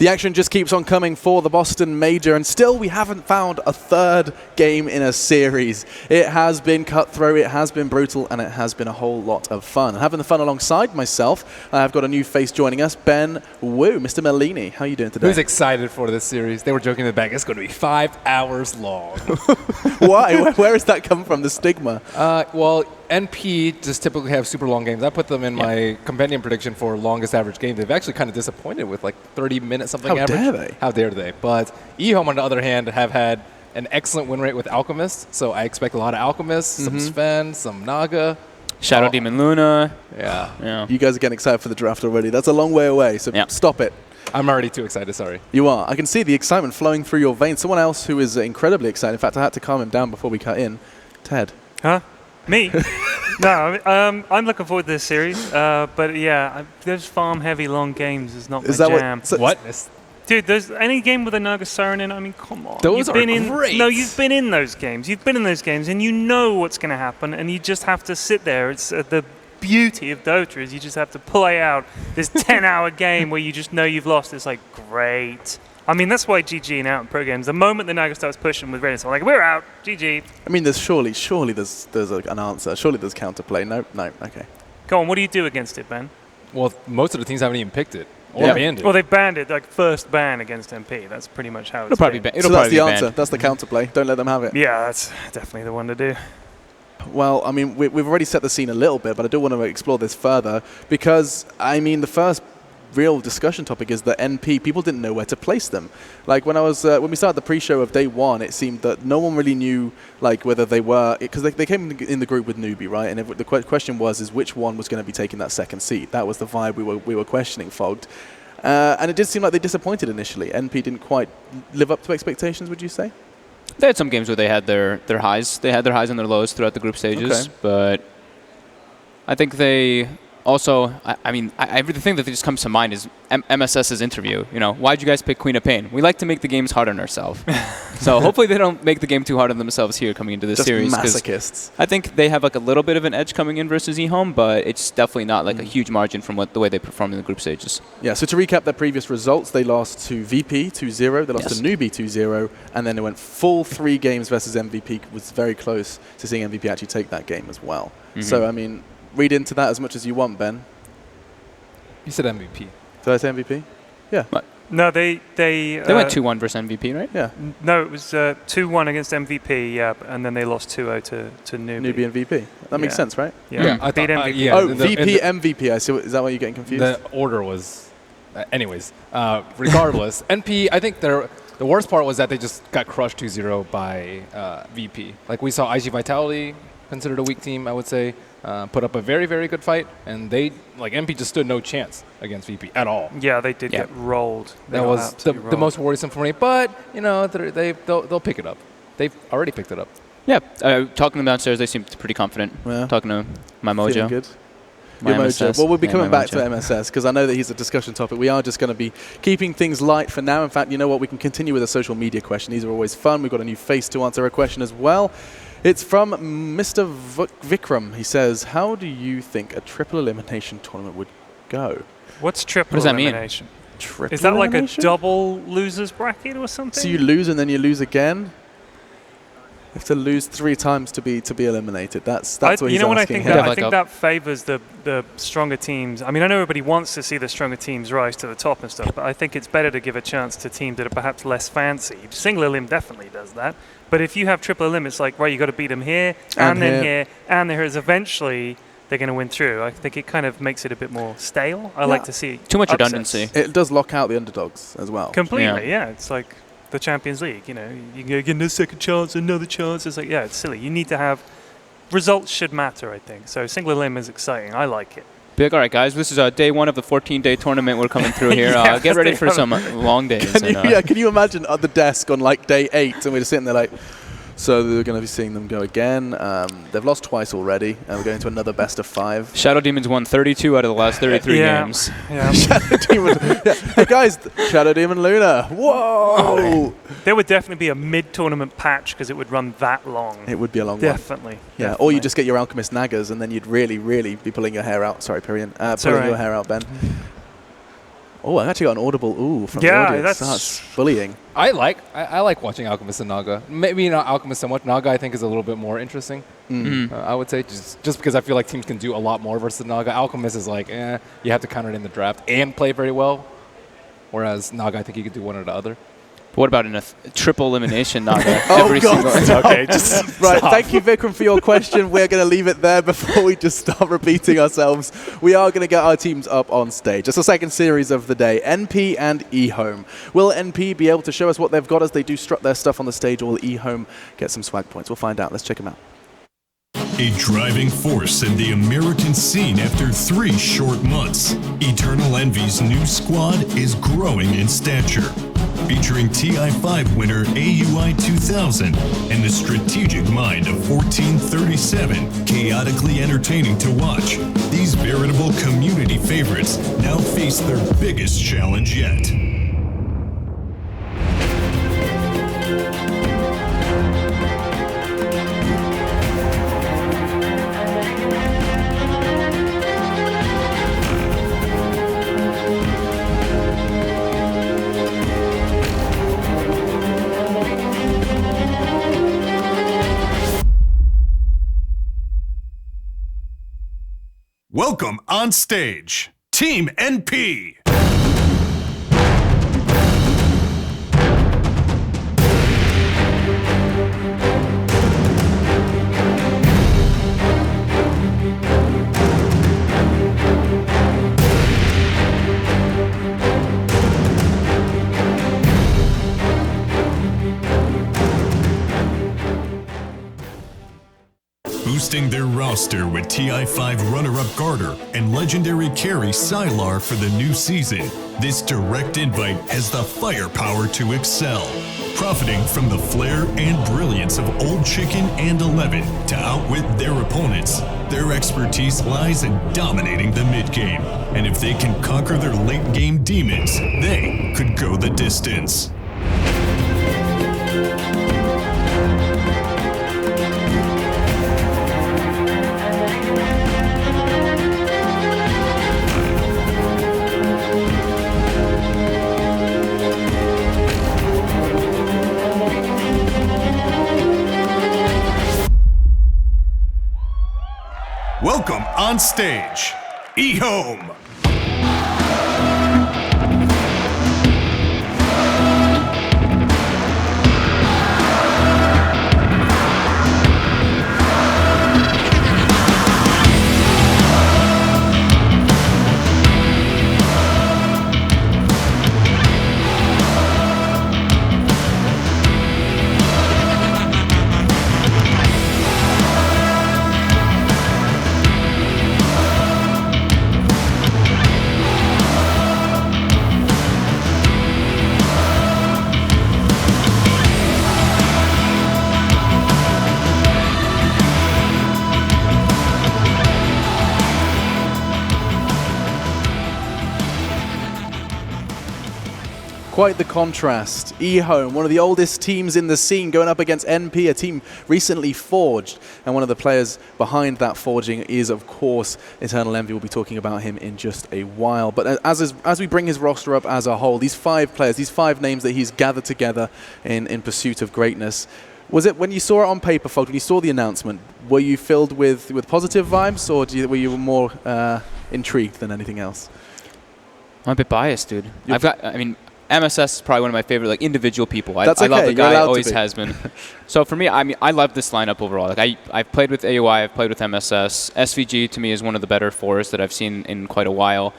The action just keeps on coming for the Boston Major, and still we haven't found a third game in a series. It has been cutthroat, it has been brutal, and it has been a whole lot of fun. Having the fun alongside myself, I've got a new face joining us, Ben Wu. Mr. Mellini, how are you doing today? Who's excited for this series? They were joking in the back, it's going to be 5 hours long. Why? Where has that come from, the stigma? Well, NP just typically have super long games. I put them in my compendium prediction for longest average game. They've actually kind of disappointed with like 30 minutes something average. How dare they? How dare they? But EHOME, on the other hand, have had an excellent win rate with Alchemist. So I expect a lot of Alchemists, some Sven, some Naga. Shadow Demon Luna. Yeah. You guys are getting excited for the draft already. That's a long way away, so stop it. I'm already too excited, sorry. You are. I can see the excitement flowing through your veins. Someone else who is incredibly excited. In fact, I had to calm him down before we cut in. Ted. Huh? Me? No, I'm looking forward to this series. But yeah, those farm-heavy long games is not my jam. What? Dude, there's any game with a Naga Siren in, I mean, come on. Those are great. No, you've been in those games. You've been in those games, and you know what's going to happen, and you just have to sit there. It's the beauty of Dota is you just have to play out this 10-hour game where you just know you've lost. It's like, great. I mean, that's why GG and out in pro games. The moment the Naga starts pushing with Reddit, I'm like, we're out, GG. I mean, there's surely there's an answer. Surely there's counterplay. No, okay. Go on, what do you do against it, Ben? Well, most of the teams haven't even picked it or banned it. Well, they banned it, like first ban against MP. That's pretty much how it's It'll been. That's the answer. That's the counterplay. Don't let them have it. Yeah, that's definitely the one to do. Well, I mean, we've already set the scene a little bit, but I do want to explore this further because, I mean, the first real discussion topic is that NP, people didn't know where to place them. Like when we started the pre-show of day one, it seemed that no one really knew like whether they were, because they came in the group with Newbie, right? And the question was which one was going to be taking that second seat. That was the vibe we were questioning, Fogged. And it did seem like they disappointed initially. NP didn't quite live up to expectations, would you say? They had some games where they had their highs. They had their highs and their lows throughout the group stages. Okay. But I think they also, I mean, the thing that just comes to mind is MSS's interview. You know, why'd you guys pick Queen of Pain? We like to make the games hard on ourselves. So hopefully they don't make the game too hard on themselves here coming into this series. Masochists. I think they have like a little bit of an edge coming in versus EHOME, but it's definitely not like a huge margin from the way they performed in the group stages. Yeah, so to recap their previous results, they lost to VP 2-0, they lost to Newbie 2-0, and then they went full 3 games versus MVP. Was very close to seeing MVP actually take that game as well. So, I mean, read into that as much as you want, Ben. You said MVP. Did I say MVP? Yeah. No, they went 2-1 versus MVP, right? Yeah. No, it was 2-1 against MVP, yeah, and then they lost 2-0 to Newbie. Newbie and VP. That makes sense, right? Yeah. I beat thought, MVP. VP, MVP. I see. Is that why you're getting confused? The order was... anyways, regardless, NP, I think the worst part was that they just got crushed 2-0 by VP. Like we saw IG Vitality, considered a weak team, I would say, put up a very, very good fight, and NP just stood no chance against VP at all. Yeah, they did get rolled. That was the most worrisome for me, but, you know, they'll pick it up. They've already picked it up. Yeah, talking to them downstairs, they seemed pretty confident. Yeah. Talking to my mojo. Feeling good. Your mojo. Well, we'll be coming back to MSS because I know that he's a discussion topic. We are just going to be keeping things light for now. In fact, you know what? We can continue with a social media question. These are always fun. We've got a new face to answer a question as well. It's from Mr. Vikram. He says, how do you think a triple elimination tournament would go? What's triple elimination? What does that mean? Is that like a double losers bracket or something? So you lose and then you lose again? You have to lose 3 times to be eliminated. That's what he's asking. You know what I think? Here. I think that favors the stronger teams. I mean, I know everybody wants to see the stronger teams rise to the top and stuff, but I think it's better to give a chance to teams that are perhaps less fancy. Single elim definitely does that. But if you have triple elim, it's like, right, you got to beat them here and then here and there is eventually they're going to win through. I think it kind of makes it a bit more stale. I like to see too much upsets. redundancy. It does lock out the underdogs as well. Completely, yeah. It's like the Champions League, you know, you get a second chance, another chance. It's like, yeah, it's silly. You need to have results should matter, I think. So single elim is exciting. I like it. Big, all right, guys. This is day 1 of the 14-day tournament we're coming through here. Get ready for some long days. Can you imagine at the desk on like day 8 and we're just sitting there like, so we're going to be seeing them go again. They've lost twice already, and we're going to another best of 5. Shadow Demons won 32 out of the last 33 games. Yeah. Shadow Demon. Hey guys, Shadow Demon Luna. Whoa! There would definitely be a mid-tournament patch because it would run that long. It would be a long one. Definitely. Yeah. Or you just get your Alchemist Nagas, and then you'd really, really be pulling your hair out. Sorry, Pyrian. Pulling your hair out, Ben. Oh, I actually got an audible ooh from the Yeah, audience. that's- That's bullying. I like watching Alchemist and Naga. Maybe not Alchemist so much. Naga I think is a little bit more interesting. I would say just because I feel like teams can do a lot more versus Naga. Alchemist is like, you have to counter it in the draft and play very well. Whereas Naga, I think you could do one or the other. But what about in a triple elimination Naga? Oh, every God. single Okay, just Right, stop. thank you, Vikram, for your question. We're going to leave it there before we just start repeating ourselves. We are going to get our teams up on stage. It's the second series of the day, NP and EHOME. Will NP be able to show us what they've got as they do strut their stuff on the stage, or will EHOME get some swag points? We'll find out. Let's check them out. A driving force in the American scene after 3 short months, Eternal Envy's new squad is growing in stature. Featuring TI5 winner AUI 2000 and the strategic mind of 1437, chaotically entertaining to watch. These veritable community favorites now face their biggest challenge yet. Welcome on stage, Team NP. Boosting their roster with TI5 runner-up Garter and legendary carry Sylar for the new season, this direct invite has the firepower to excel. Profiting from the flair and brilliance of Old Chicken and 11 to outwit their opponents, their expertise lies in dominating the mid-game. And if they can conquer their late-game demons, they could go the distance. Welcome on stage, EHOME. Quite the contrast. EHOME, one of the oldest teams in the scene, going up against NP, a team recently forged. And one of the players behind that forging is, of course, Eternal Envy. We'll be talking about him in just a while. But as we bring his roster up as a whole, these 5 players, these 5 names that he's gathered together in pursuit of greatness, was it when you saw it on paper, Folk, when you saw the announcement, were you filled with positive vibes, or were you more intrigued than anything else? I'm a bit biased, dude. MSS is probably one of my favorite individual people. I That's love okay, the you're guy, allowed to always be. has been. So for me, I love this lineup overall. I've played with AOI, I've played with MSS. SVG to me is one of the better 4s that I've seen in quite a while.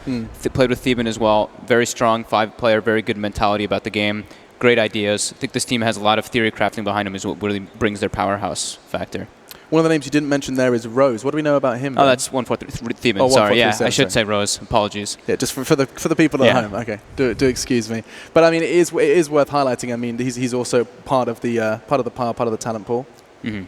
Played with Theban as well. Very strong 5-player, very good mentality about the game. Great ideas. I think this team has a lot of theory crafting behind them, is what really brings their powerhouse factor. One of the names you didn't mention there is Rose. What do we know about him? Oh, that's 143 Theban. Oh, Sorry, 143, I should sorry. say Rose. Apologies. Yeah, just for the people at Yeah. home. Okay, do excuse me. But I mean, it is worth highlighting. I mean, he's also part of the talent pool. Mm-hmm.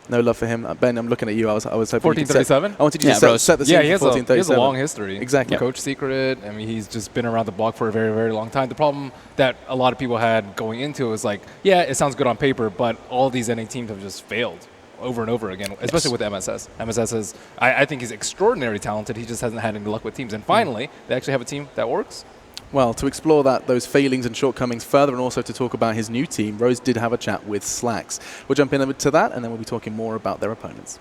No love for him. Ben, I'm looking at you. I was hoping you could 1437? I wanted you to Yeah, set the scene Yeah, he for has, he has 1437. a long history. Exactly. Coach Secret. I mean, he's just been around the block for a very, very long time. The problem that a lot of people had going into it was like, yeah, it sounds good on paper, but all these NA teams have just failed over and over again, especially with MSS. MSS is, I think he's extraordinarily talented. He just hasn't had any luck with teams. And finally, they actually have a team that works. Well, to explore those failings and shortcomings further, and also to talk about his new team, Rose did have a chat with Slacks. We'll jump into that, and then we'll be talking more about their opponents.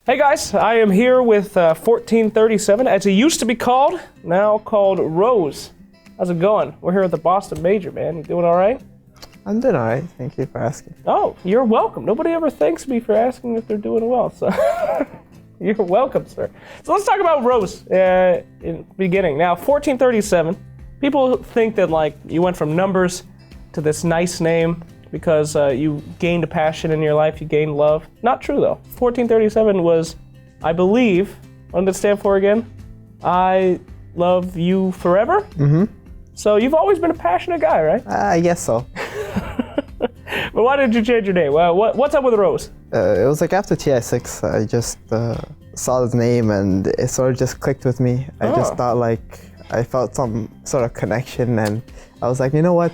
Hey guys, I am here with 1437, as it used to be called, now called Rose. How's it going? We're here at the Boston Major, man. You doing all right? I'm doing all right. Thank you for asking. Oh, you're welcome. Nobody ever thanks me for asking if they're doing well, so you're welcome, sir. So let's talk about Rose in the beginning. Now, 1437, people think that like you went from numbers to this nice name because you gained a passion in your life, you gained love. Not true, though. 1437 was, I believe, what did it stand for again? I love you forever? Mm-hmm. So you've always been a passionate guy, right? I guess so. But why did you change your name? What's up with Rose? It was like after TI6, I just saw his name and it sort of just clicked with me. I just thought like, I felt some sort of connection and I was like, you know what,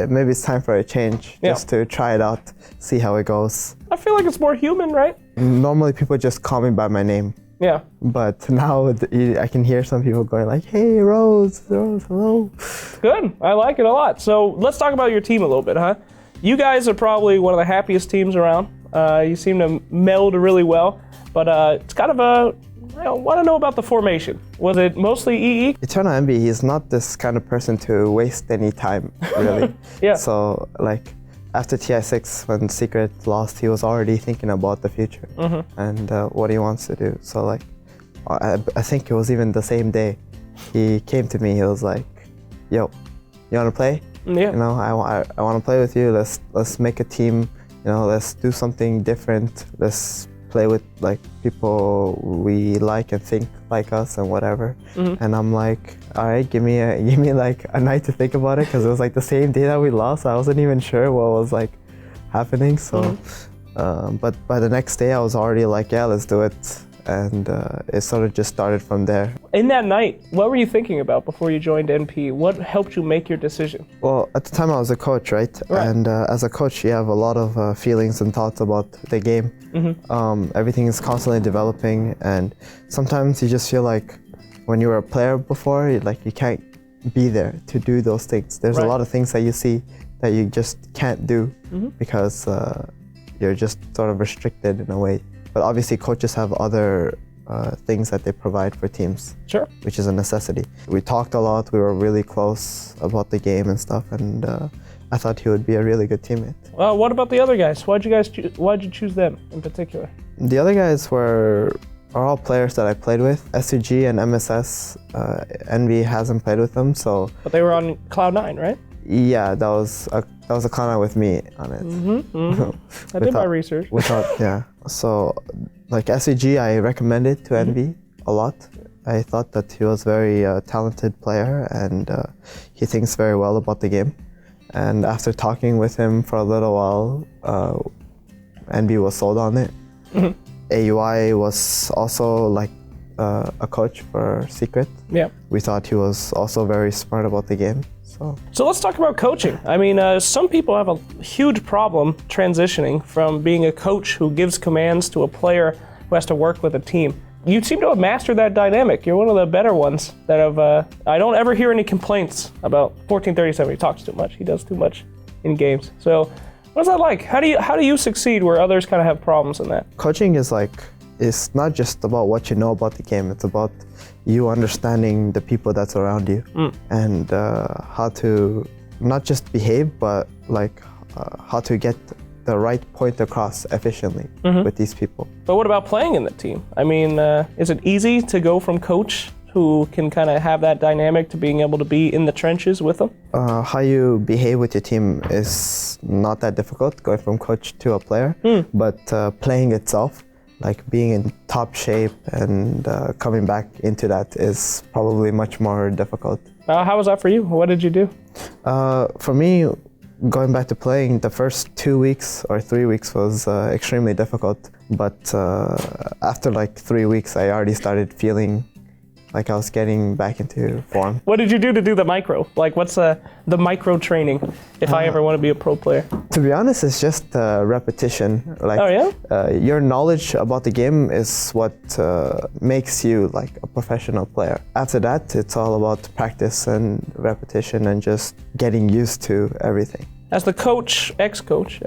maybe it's time for a change, just to try it out, see how it goes. I feel like it's more human, right? Normally people just call me by my name. Yeah. But now I can hear some people going like, hey, Rose, hello. Good, I like it a lot. So let's talk about your team a little bit, huh? You guys are probably one of the happiest teams around. You seem to meld really well, but it's kind of I want to know about the formation. Was it mostly EE? Eternal Envy, he's not this kind of person to waste any time, really. Yeah. So, like, after TI6, when Secret lost, he was already thinking about the future and what he wants to do. So, like, I think it was even the same day he came to me. He was like, "Yo, you want to play? Yeah. You know, I want to play with you. Let's make a team. You know, let's do something different. Let's play with like people we like and think like us and whatever." And I'm like, all right, give me like a night to think about it, because it was like the same day that we lost. I wasn't even sure what was like happening. So, but by the next day I was already like, yeah, let's do it. And it sort of just started from there. In that night, what were you thinking about before you joined NP? What helped you make your decision? Well, at the time I was a coach, right? And as a coach, you have a lot of feelings and thoughts about the game. Everything is constantly developing, and sometimes you just feel like when you were a player before, you can't be there to do those things. There's a lot of things that you see that you just can't do because you're just sort of restricted in a way. But obviously coaches have other things that they provide for teams, which is a necessity. We talked a lot, we were really close about the game and stuff, and I thought he would be a really good teammate. Well, what about the other guys? Why'd you choose them in particular? The other guys are all players that I played with. SUG and MSS, Envy hasn't played with them, so. But they were on Cloud9, right? Yeah, that was a Cloud9 with me on it. I did my research. Yeah. So, like SUG, I recommended to Envy a lot. I thought that he was a very talented player, and he thinks very well about the game. And after talking with him for a little while, Envy was sold on it. AUI was also like a coach for Secret. Yeah. We thought he was also very smart about the game. So let's talk about coaching. I mean, some people have a huge problem transitioning from being a coach who gives commands to a player who has to work with a team. You seem to have mastered that dynamic. You're one of the better ones that have, I don't ever hear any complaints about 1437. He talks too much. He does too much in games. So what's that like? How do you succeed where others kind of have problems in that? Coaching is it's not just about what you know about the game. It's about you understanding the people that's around you and how to not just behave, but how to get the right point across efficiently with these people. But what about playing in the team? I mean, is it easy to go from coach who can kind of have that dynamic to being able to be in the trenches with them? How you behave with your team is not that difficult, going from coach to a player, but playing itself, like being in top shape and coming back into that is probably much more difficult. How was that for you? What did you do? For me, going back to playing, the first 2 weeks or 3 weeks was extremely difficult. But after like 3 weeks, I already started feeling like I was getting back into form. What did you do the micro? Like, what's the micro training if I ever want to be a pro player? To be honest, it's just repetition. Like, Oh, yeah? Your knowledge about the game is what makes you like a professional player. After that, it's all about practice and repetition and just getting used to everything. As the coach, ex-coach,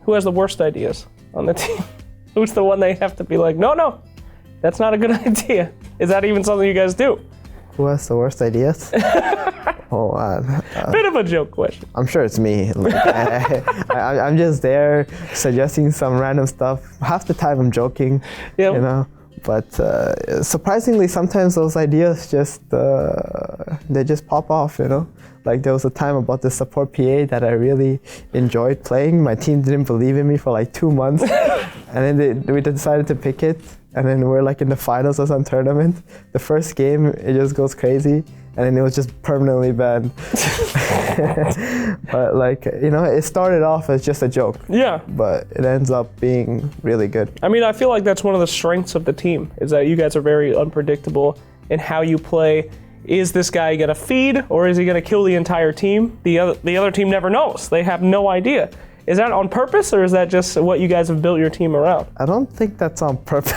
who has the worst ideas on the team? Who's the one they have to be like, no, that's not a good idea? Is that even something you guys do? Who has the worst ideas? Oh, Bit of a joke question. I'm sure it's me. Like, I'm just there suggesting some random stuff. Half the time I'm joking, Yeah. you know. But surprisingly, sometimes those ideas just they just pop off, you know. Like there was a time about the support PA that I really enjoyed playing. My team didn't believe in me for like 2 months, and then we decided to pick it. And then we're like in the finals of some tournament. The first game, it just goes crazy, and then it was just permanently banned. But like, you know, it started off as just a joke. Yeah. But it ends up being really good. I mean, I feel like that's one of the strengths of the team, is that you guys are very unpredictable in how you play. Is this guy gonna feed, or is he gonna kill the entire team? The other team never knows. They have no idea. Is that on purpose, or is that just what you guys have built your team around? I don't think that's on purpose.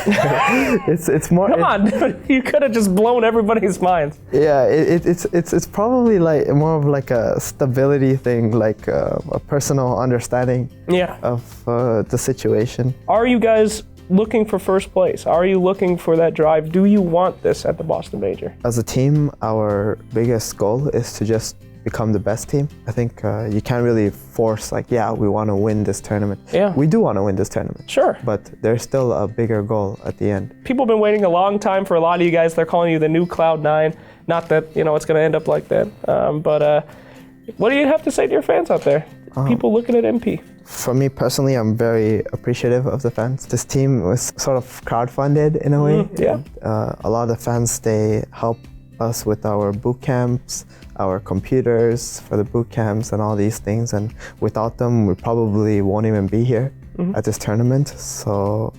it's more. Come on, dude. You could have just blown everybody's minds. Yeah, it's probably like more of like a stability thing, like a personal understanding Yeah. of the situation. Are you guys looking for first place? Are you looking for that drive? Do you want this at the Boston Major? As a team, our biggest goal is to just become the best team. I think you can't really force like, yeah, we want to win this tournament. Yeah. We do want to win this tournament. Sure. But there's still a bigger goal at the end. People have been waiting a long time for a lot of you guys. They're calling you the new Cloud9. Not that, you know, it's going to end up like that. But what do you have to say to your fans out there? People looking at MP. For me personally, I'm very appreciative of the fans. This team was sort of crowdfunded in a way. Yeah. A lot of the fans, they help us with our boot camps, our computers for the boot camps and all these things. And without them, we probably won't even be here at this tournament. So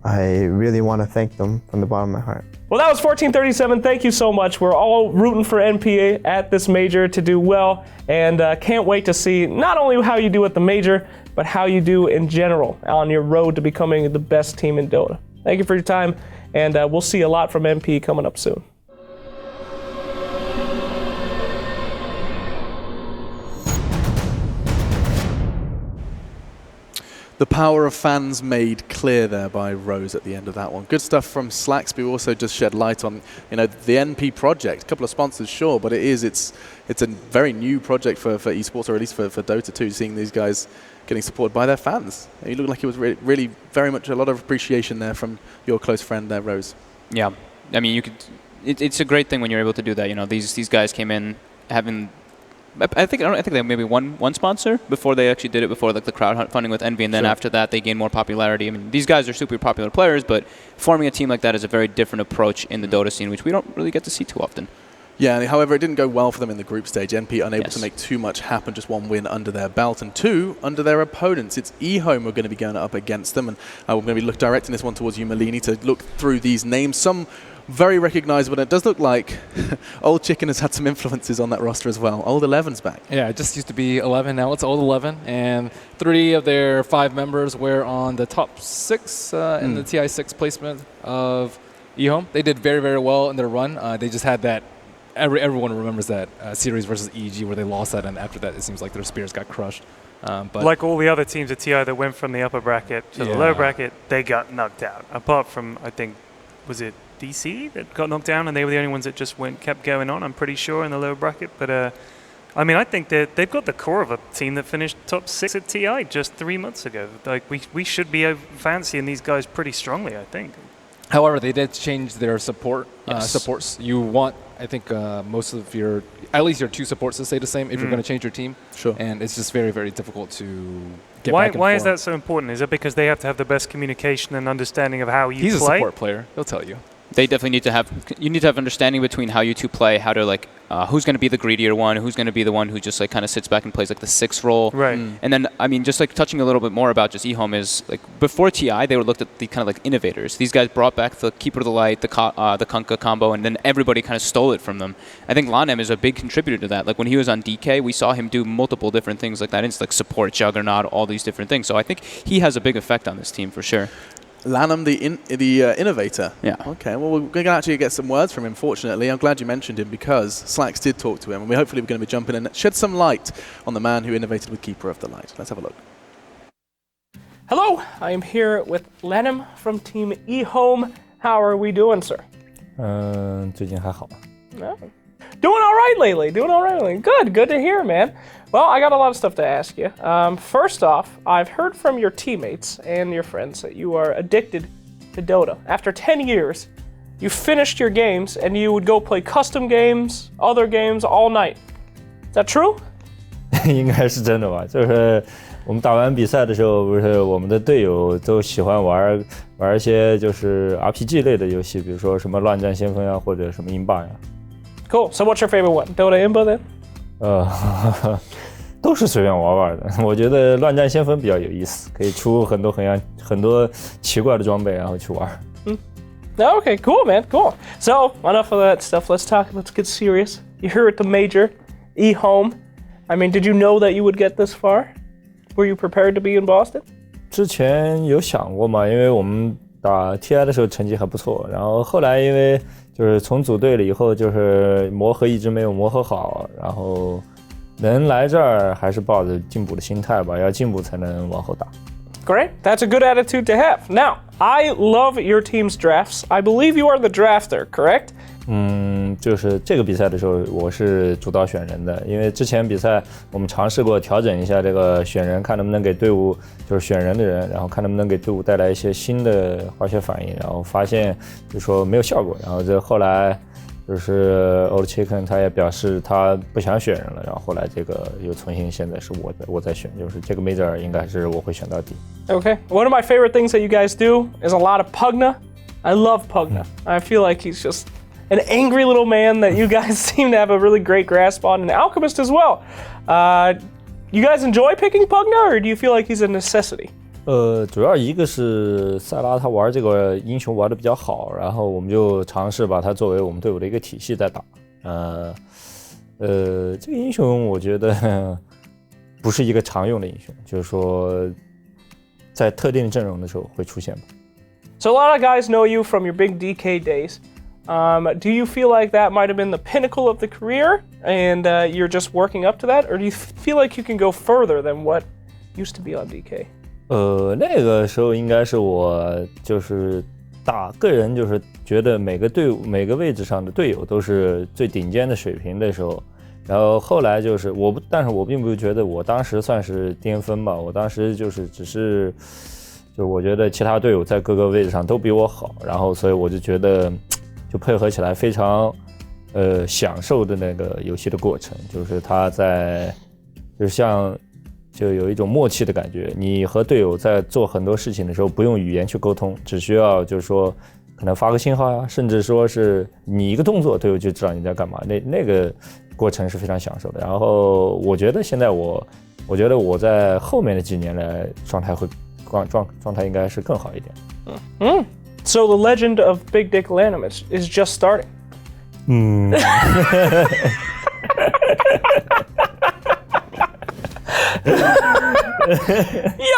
I really want to thank them from the bottom of my heart. Well, that was 1437. Thank you so much. We're all rooting for NPA at this major to do well, and can't wait to see not only how you do at the major, but how you do in general on your road to becoming the best team in Dota. Thank you for your time, and we'll see a lot from MP coming up soon. The power of fans made clear there by Rose at the end of that one. Good stuff from Slacksby. We also just shed light on, you know, the NP project. A couple of sponsors, sure, but it's a very new project for esports, or at least for Dota 2. Seeing these guys getting supported by their fans. You look like it was really very much a lot of appreciation there from your close friend there, Rose. Yeah, I mean, you could. It's a great thing when you're able to do that. You know, these guys came in having. I think they had maybe one sponsor before they actually did it, before like the crowdfunding with Envy, and then after that they gained more popularity. I mean, these guys are super popular players, but forming a team like that is a very different approach in the Dota scene, which we don't really get to see too often. Yeah, however, it didn't go well for them in the group stage. NP unable to make too much happen, just one win under their belt, and two under their opponents. It's EHOME who are going to be going up against them, and we're going to be directing this one towards you, Malini, to look through these names. Some very recognizable, and it does look like Old Chicken has had some influences on that roster as well. Old 11's back. Yeah, it just used to be 11, now it's Old 11, and 3 of their 5 members were on the top 6 in the TI6 placement of EHOME. They did very, very well in their run. They just had that, everyone remembers that series versus EG where they lost that, and after that it seems like their spears got crushed. But like all the other teams at TI that went from the upper bracket to the lower bracket, they got knocked out. Apart from, I think, was it DC that got knocked down, and they were the only ones that just kept going on, I'm pretty sure, in the lower bracket. But I mean, I think that they've got the core of a team that finished top 6 at TI just 3 months ago. Like we should be fancying these guys pretty strongly, I think. However, they did change their supports. You want, I think, most of at least your 2 supports to stay the same if you're going to change your team. Sure. And it's just very, very difficult to get back in Why is form. that so important? Is it because they have to have the best communication and understanding of how you play? He's a support player. He'll tell you. They definitely need to have. You need to have understanding between how you two play, how to like, who's going to be the greedier one, who's going to be the one who just like kind of sits back and plays like the 6 role. Right. And then I mean, just like touching a little bit more about just EHOME is like before TI, they were looked at the kind of like innovators. These guys brought back the Keeper of the Light, the Kunkka combo, and then everybody kind of stole it from them. I think Lanem is a big contributor to that. Like when he was on DK, we saw him do multiple different things like that. It's like support Juggernaut, all these different things. So I think he has a big effect on this team for sure. Lanham, the innovator. Yeah. Okay. Well, we're going to actually get some words from him. Fortunately, I'm glad you mentioned him because Slacks did talk to him, and we're hopefully going to be jumping in and shed some light on the man who innovated with Keeper of the Light. Let's have a look. Hello, I am here with Lanham from Team EHOME. How are we doing, sir? 最近还好。 No. Doing all right lately. Good to hear, man. Well, I got a lot of stuff to ask you. First off, I've heard from your teammates and your friends that you are addicted to Dota. After 10 years, you finished your games and you would go play custom games, other games all night. Is that true? 应该是真的吧？就是我们打完比赛的时候，不是我们的队友都喜欢玩一些就是 RPG 类的游戏，比如说什么乱战先锋呀，或者什么英霸呀。Cool. So what's your favorite one? Dota Imba then? 都是随便玩的。我觉得乱战先锋比较有意思，可以出很多奇怪的装备，然后去玩。Okay, cool, man. Cool. So enough of that stuff. Let's get serious. You're here at the major, EHOME. I mean, did you know that you would get this far? Were you prepared to be in Boston? 之前有想过嘛，因为我们打 TI 的时候成绩还不错，然后后来因为就是从组队了以后，就是磨合一直没有磨合好，然后能来这儿还是抱着进步的心态吧，要进步才能往后打。Great. That's a good attitude to have. Now, I love your team's drafts. I believe you are the drafter, correct? 就是这个比赛的时候，我是主导选人的，因为之前比赛我们尝试过调整一下这个选人，看能不能给队伍就是选人的人，然后看能不能给队伍带来一些新的化学反应，然后发现就说没有效果，然后这后来就是 Old Chicken 他也表示他不想选人了，然后后来这个又重新现在是我在选，就是这个 Major 应该是我会选到底。Okay. One of my favorite things that you guys do is a lot of Pugna. I love Pugna. I feel like he's just an angry little man that you guys seem to have a really great grasp on, and Alchemist as well. You guys enjoy picking Pugna, or do you feel like he's a necessity? 主要一个是塞拉他玩这个英雄玩的比较好，然后我们就尝试把他作为我们队伍的一个体系在打。这个英雄我觉得不是一个常用的英雄，就是说在特定的阵容的时候会出现吧。So a lot of guys know you from your big DK days. Do you feel like that might have been the pinnacle of the career, and you're just working up to that, or do you feel like you can go further than what used to be on DK? 那个时候应该是我就是打个人，就是觉得每个队伍每个位置上的队友都是最顶尖的水平的时候，然后后来就是但是我并不觉得我当时算是巅峰吧，我当时就是只是就我觉得其他队友在各个位置上都比我好，然后所以我就觉得就配合起来非常享受的那个游戏的过程，就是他在就像就有一种默契的感觉，你和队友在做很多事情的时候不用语言去沟通，只需要就是说可能发个信号呀，甚至说是你一个动作队友就知道你在干嘛，那个过程是非常享受的。然后我觉得现在我觉得我在后面的几年来状态应该是更好一点。So the legend of Big Dick Lanham is just starting. You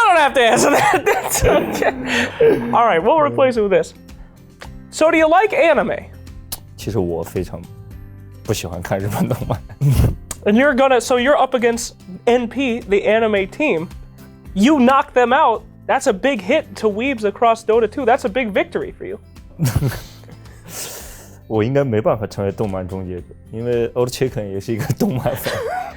don't have to answer that. That's okay. All right, we'll replace it with this. So do you like anime? 其实我非常不喜欢看日本动漫。And so you're up against NP, the anime team. You knock them out. That's a big hit to weebs across Dota 2. That's a big victory for you. 我应该没办法成为动漫终结者，因为 Old Chicken 也是一个动漫粉。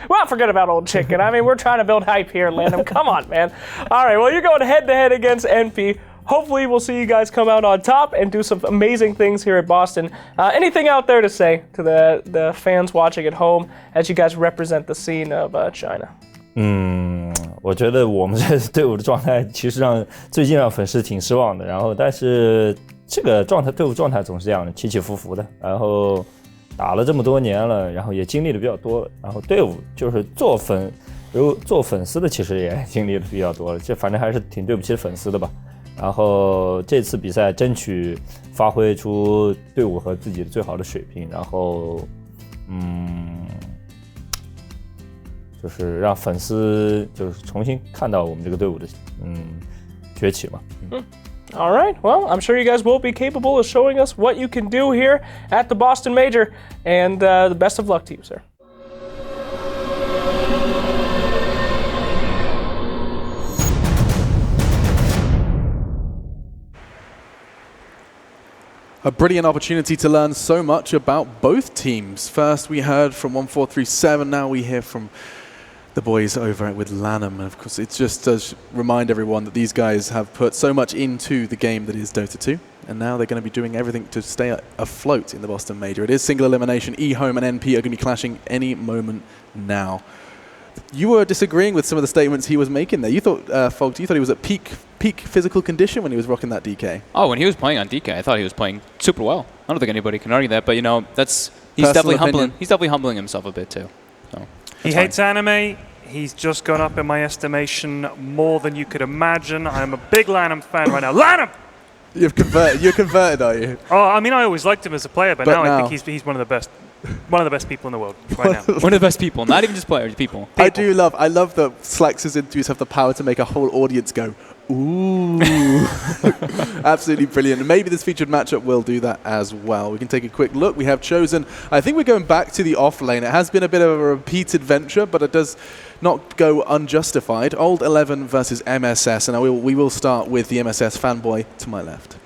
Well, forget about Old Chicken. I mean, we're trying to build hype here, Lanham. Come on, man. All right, well, you're going head-to-head against NP. Hopefully, we'll see you guys come out on top and do some amazing things here at Boston. Anything out there to say to the fans watching at home as you guys represent the scene of China? 我觉得我们这队伍的状态其实让最近让粉丝挺失望的，然后但是这个队伍状态总是这样的，起起伏伏的。然后打了这么多年了，然后也经历的比较多，然后队伍就是做粉丝的其实也经历的比较多了，这反正还是挺对不起粉丝的吧。然后这次比赛争取发挥出队伍和自己的最好的水平，然后就是让粉丝就是重新看到我们这个队伍的崛起嘛。All right. Well, I'm sure you guys will be capable of showing us what you can do here at the Boston Major, and the best of luck to you, sir. A brilliant opportunity to learn so much about both teams. First, we heard from 1437. Now we hear from the boys over with Lanham. And of course, it just does remind everyone that these guys have put so much into the game that is Dota 2. And now they're going to be doing everything to stay afloat in the Boston Major. It is single elimination. EHOME and NP are going to be clashing any moment now. You were disagreeing with some of the statements he was making there. You thought, Fogs, you thought he was at peak physical condition when he was rocking that DK. Oh, when he was playing on DK, I thought he was playing super well. I don't think anybody can argue that, but you know, he's definitely humbling. He's definitely humbling himself a bit too. So, he hates anime. He's just gone up in my estimation more than you could imagine. I'm a big Lanham fan right now. Lanham! You're converted, are you? Oh, I mean, I always liked him as a player, but now I think he's one of the best. One of the best people in the world right now. One of the best people, not even just players, people. I love that Slax's interviews have the power to make a whole audience go, ooh. Absolutely brilliant. And maybe this featured matchup will do that as well. We can take a quick look. We have chosen, I think we're going back to the off lane. It has been a bit of a repeated venture, but it does not go unjustified. Old 11 versus MSS, and we will start with the MSS fanboy to my left.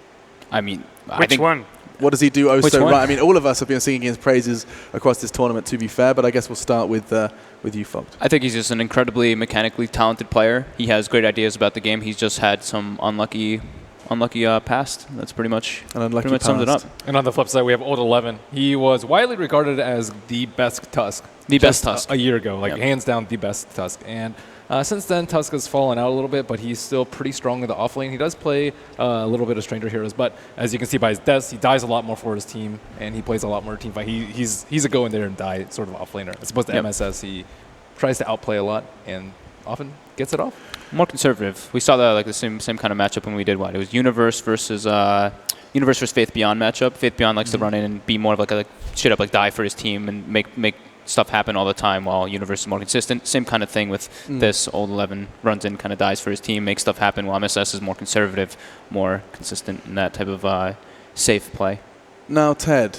I mean, which one? What does he do so right? I mean, all of us have been singing his praises across this tournament, to be fair, but I guess we'll start with you, Fogged. I think he's just an incredibly mechanically talented player. He has great ideas about the game. He's just had some unlucky past. That's pretty much sums it up. And on the flip side, we have Old 11. He was widely regarded as the best Tusk. The best Tusk. A year ago, hands down the best Tusk. And since then, Tusk has fallen out a little bit, but he's still pretty strong in the off lane. He does play a little bit of Stranger Heroes, but as you can see by his deaths, he dies a lot more for his team, and he plays a lot more team fight. He's a go in there and die sort of off laner. As opposed to MSS, he tries to outplay a lot and often gets it off. More conservative. We saw the same kind of matchup when we did what? It was Universe versus Faith Beyond matchup. Faith Beyond likes to run in and be more of like straight up die for his team and make stuff happen all the time, while Universe is more consistent. Same kind of thing with this. Old 11 runs in, kind of dies for his team, makes stuff happen, while MSS is more conservative, more consistent in that type of safe play. Now, Ted,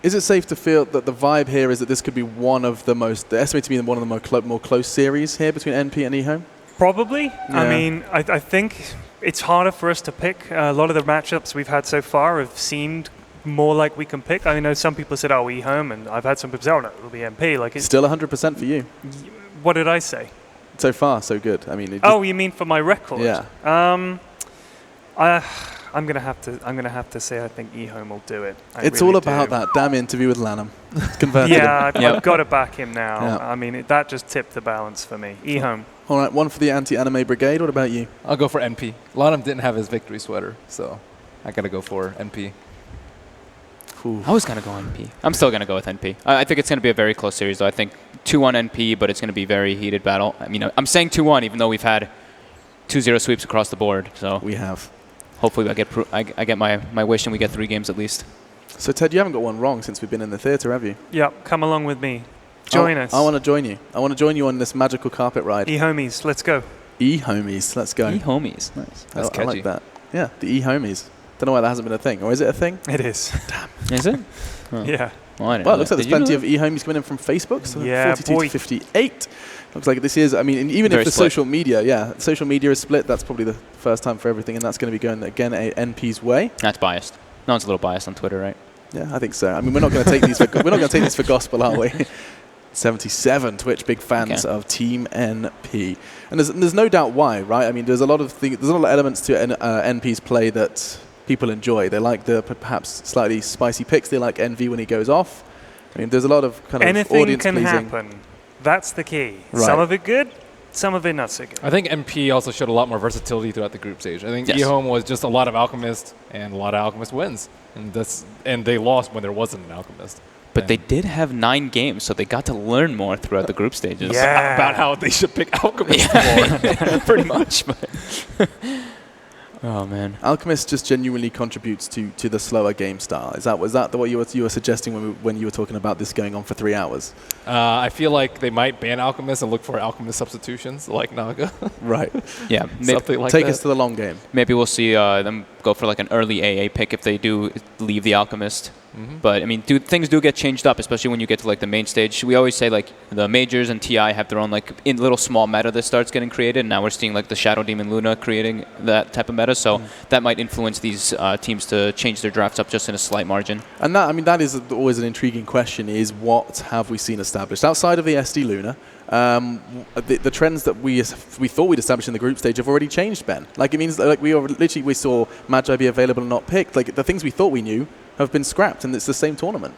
is it safe to feel that the vibe here is that this could be one of the estimated to be one of the more close series here between NP and EHOME? Probably. Yeah. I mean, I think it's harder for us to pick. A lot of the matchups we've had so far have seemed more like we can pick. I know some people said, oh, EHOME, and I've had some people say, oh, no, it'll be MP. Like it's still 100% for you. What did I say? So far, so good. I mean, you mean for my record? Yeah. I'm gonna have to say I think EHOME will do it. It's all about that damn interview with Lanham. Converted yeah, I've got to back him now. Yeah. I mean, that just tipped the balance for me. EHOME. All right, one for the anti-anime brigade. What about you? I'll go for NP. Lanham didn't have his victory sweater, so I gotta go for NP. Ooh. I was going to go NP. I'm still going to go with NP. I think it's going to be a very close series, though. I think 2-1 NP, but it's going to be a very heated battle. I mean, I'm saying 2-1, even though we've had 2-0 sweeps across the board. So we have. Hopefully I get my wish and we get 3 games at least. So, Ted, you haven't got one wrong since we've been in the theatre, have you? Yep, come along with me. Join us. I want to join you. I want to join you on this magical carpet ride. EHOMEs, let's go. EHOMEs, let's go. EHOMEs, nice. That's catchy. I like that. Yeah, the EHOMEs. Don't know why that hasn't been a thing. Or is it a thing? It is. Damn. Is it? Oh. Yeah. Well, it looks like there's plenty of EHOMEs coming in from Facebook. So yeah, 42 to 58. Looks like this is, I mean, even if the social media is split, that's probably the first time for everything, and that's going to be going, again, NP's way. That's biased. No one's a little biased on Twitter, right? Yeah, I think so. I mean, we're not going to take these for gospel, are we? 77 Twitch big fans of Team NP, and there's no doubt why, right? I mean, there's a lot of elements to NP's play that people enjoy. They like the perhaps slightly spicy picks. They like Envy when he goes off. I mean, there's a lot of kind of anything audience can pleasing. Happen. That's the key. Right. Some of it good, some of it not so good. I think MP also showed a lot more versatility throughout the group stage. I think Yes. EHOME was just a lot of Alchemist and a lot of Alchemist wins. And they lost when there wasn't an Alchemist. But they did have 9 games, so they got to learn more throughout the group stages. Yeah. About how they should pick Alchemist more. Pretty much. But oh, man. Alchemist just genuinely contributes to the slower game style. Was that what you were suggesting when you were talking about this going on for 3 hours? I feel like they might ban Alchemist and look for Alchemist substitutions like Naga. Right. Yeah. Something like Take that. us to the long game. Maybe we'll see them go for like an early AA pick if they do leave the Alchemist. But I mean, things do get changed up, especially when you get to like the main stage. We always say like the majors and TI have their own like in little small meta that starts getting created. And now we're seeing like the Shadow Demon Luna creating that type of meta. So that might influence these teams to change their drafts up just in a slight margin. And that is always an intriguing question: is what have we seen established outside of the SD Luna? The trends that we thought we'd established in the group stage have already changed, Ben. Like it means like we saw Magi be available and not picked. Like the things we thought we knew have been scrapped, and it's the same tournament.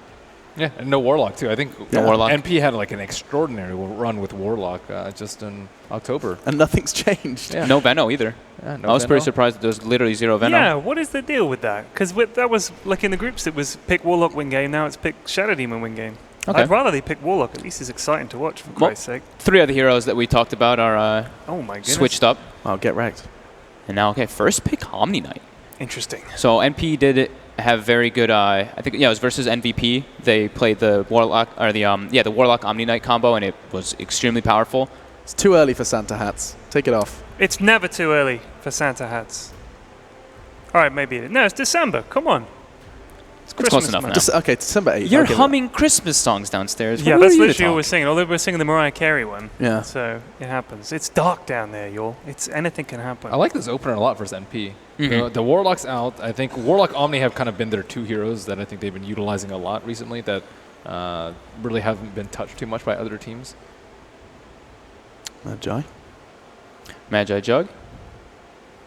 Yeah, and no Warlock too. I think No Warlock. NP had like an extraordinary run with Warlock just in October. And nothing's changed. Yeah. No Veno either. Yeah, no I was pretty Veno. surprised that there was literally 0 Veno. Yeah, what is the deal with that? Because that was, like in the groups, it was pick Warlock win game, now it's pick Shadow Demon win game. Okay. I'd rather they pick Warlock, at least it's exciting to watch, for Well, Christ's sake. 3 of the heroes that we talked about are Oh my goodness. switched up. Oh, get wrecked. And now, okay, first pick Omni Knight. Interesting. So NP did have very good. I think it was versus MVP. They played the Warlock or the Warlock Omni Knight combo, and it was extremely powerful. It's too early for Santa hats. Take it off. It's never too early for Santa hats. All right, maybe it is. No, it's December. Come on. It's It's close enough month. now. Okay, December 8th. You're I'll give it humming Christmas songs downstairs. Yeah, Who that's are you to literally what talk? we're singing. Although we're singing the Mariah Carey one. Yeah. So it happens. It's dark down there, y'all. Anything can happen. I like this opener a lot versus NP. Mhm. The Warlock's out. I think Warlock Omni have kind of been their 2 heroes that I think they've been utilizing a lot recently that really haven't been touched too much by other teams. Magi. Magi Jug.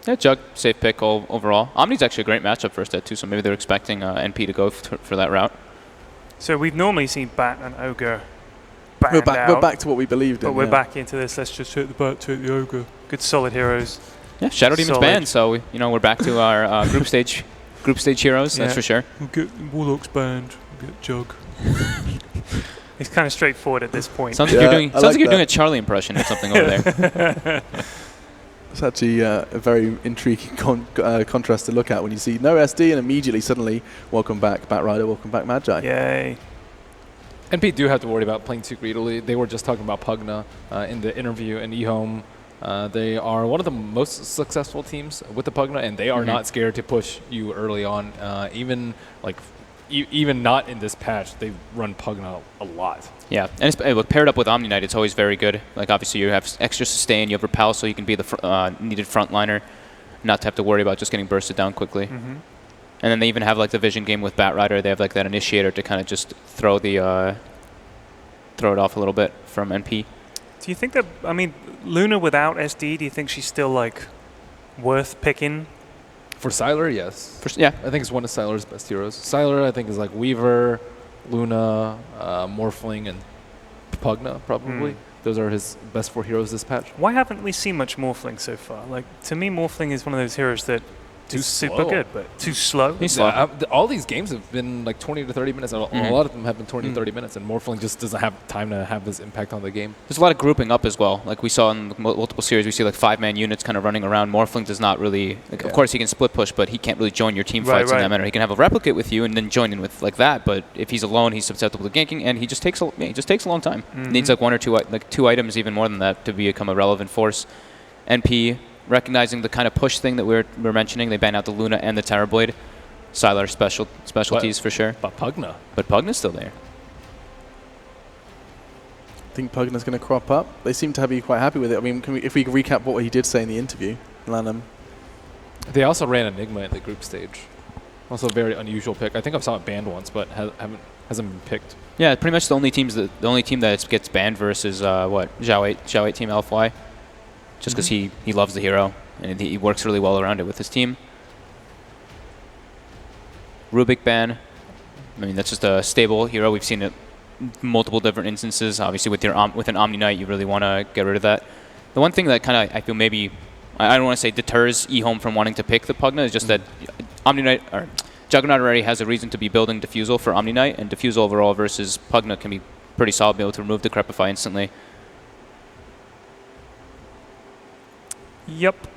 Yeah, Jug, safe pick overall. Omni's actually a great matchup for Stet too, so maybe they're expecting NP to go for that route. So we've normally seen Bat and Ogre We're banned back. out, We're back to what we believed in. but we're yeah. back into this. Let's just hit the Bat, take the Ogre. Good solid heroes. Yeah, Shadow Demon's Solid. banned, so we're back to our group stage heroes. That's Yeah. for sure. We'll get Warlock's banned. We'll get Jug. It's kind of straightforward at this point. Sounds Yeah, like you're doing. I Sounds like like you're doing a that. Charlie impression or something over there. It's actually a very intriguing contrast to look at when you see no SD and immediately suddenly welcome back Bat Rider, welcome back Magi. Yay. NP do have to worry about playing too greedily. They were just talking about Pugna in the interview in EHOME. They are one of the most successful teams with the Pugna, and they are not scared to push you early on. Even not in this patch, they run Pugna a lot. Yeah, and it's, paired up with Omni Knight, it's always very good. Like obviously you have extra sustain, you have repel, so you can be the needed frontliner, not to have to worry about just getting bursted down quickly. Mm-hmm. And then they even have like the vision game with Bat Rider. They have like that initiator to kind of just throw it off a little bit from NP. Do you think that, I mean, Luna without SD, do you think she's still, like, worth picking? For Sylar, yes. Yeah, I think it's one of Sylar's best heroes. Sylar, I think, is like Weaver, Luna, Morphling, and Pugna, probably. Those are his best 4 heroes this patch. Why haven't we seen much Morphling so far? Like, to me, Morphling is one of those heroes that Too is super slow. good, but too slow. he's slow. All these games have been like 20 to 30 minutes. A lot of them have been 20 to 30 minutes, and Morphling just doesn't have time to have this impact on the game. There's a lot of grouping up as well. Like we saw in the multiple series, we see like 5-man units kind of running around. Morphling does not really, of course he can split push, but he can't really join your team fights in that manner. He can have a replicate with you and then join in with like that, but if he's alone, he's susceptible to ganking, and he just takes a long time. Needs like 1 or 2 2 items, even more than that, to become a relevant force. NP, recognizing the kind of push thing that we're mentioning, they ban out the Luna and the Terrorblade. Sylar specialties for sure. But Pugna. But Pugna's still there. I think Pugna's going to crop up. They seem to be quite happy with it. I mean, if we recap what he did say in the interview, Lanham. They also ran Enigma at the group stage. Also a very unusual pick. I think I saw it banned once, but hasn't been picked. Yeah, pretty much the only team that gets banned versus Zhao 8 team LFY. Just because he loves the hero and he works really well around it with his team. Rubik ban. I mean, that's just a stable hero. We've seen it multiple different instances. Obviously, with an Omni Knight, you really want to get rid of that. The one thing that kind of I feel maybe I don't want to say deters EHOME from wanting to pick the Pugna is just that Omni Knight or Juggernaut already has a reason to be building Diffusal for Omni Knight, and Diffusal overall versus Pugna can be pretty solid, be able to remove Decrepify instantly. Yep.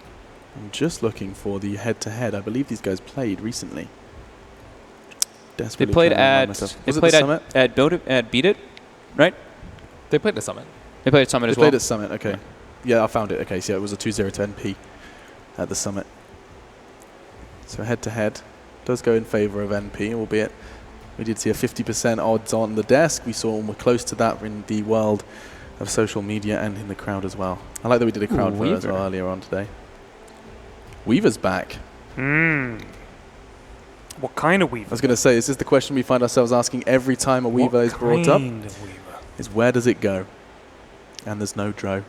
I'm just looking for the head-to-head. I believe these guys played recently. They Desperately played trying to remind at myself. they Was it played the Summit? at Beat It, right? They played the Summit. They played at Summit They as well. played at Summit, okay. Yeah, I found it. Okay, so yeah, it was a 2-0 to NP at the Summit. So head-to-head does go in favor of NP, albeit we did see a 50% odds on the desk. We saw we're close to that in the world of social media and in the crowd as well. I like that we did a crowd vote as well earlier on today. Weaver's back. What kind of Weaver? I was going to say, is this the question we find ourselves asking every time a Weaver is brought up? What kind of Weaver? Is where does it go? And there's no Dro.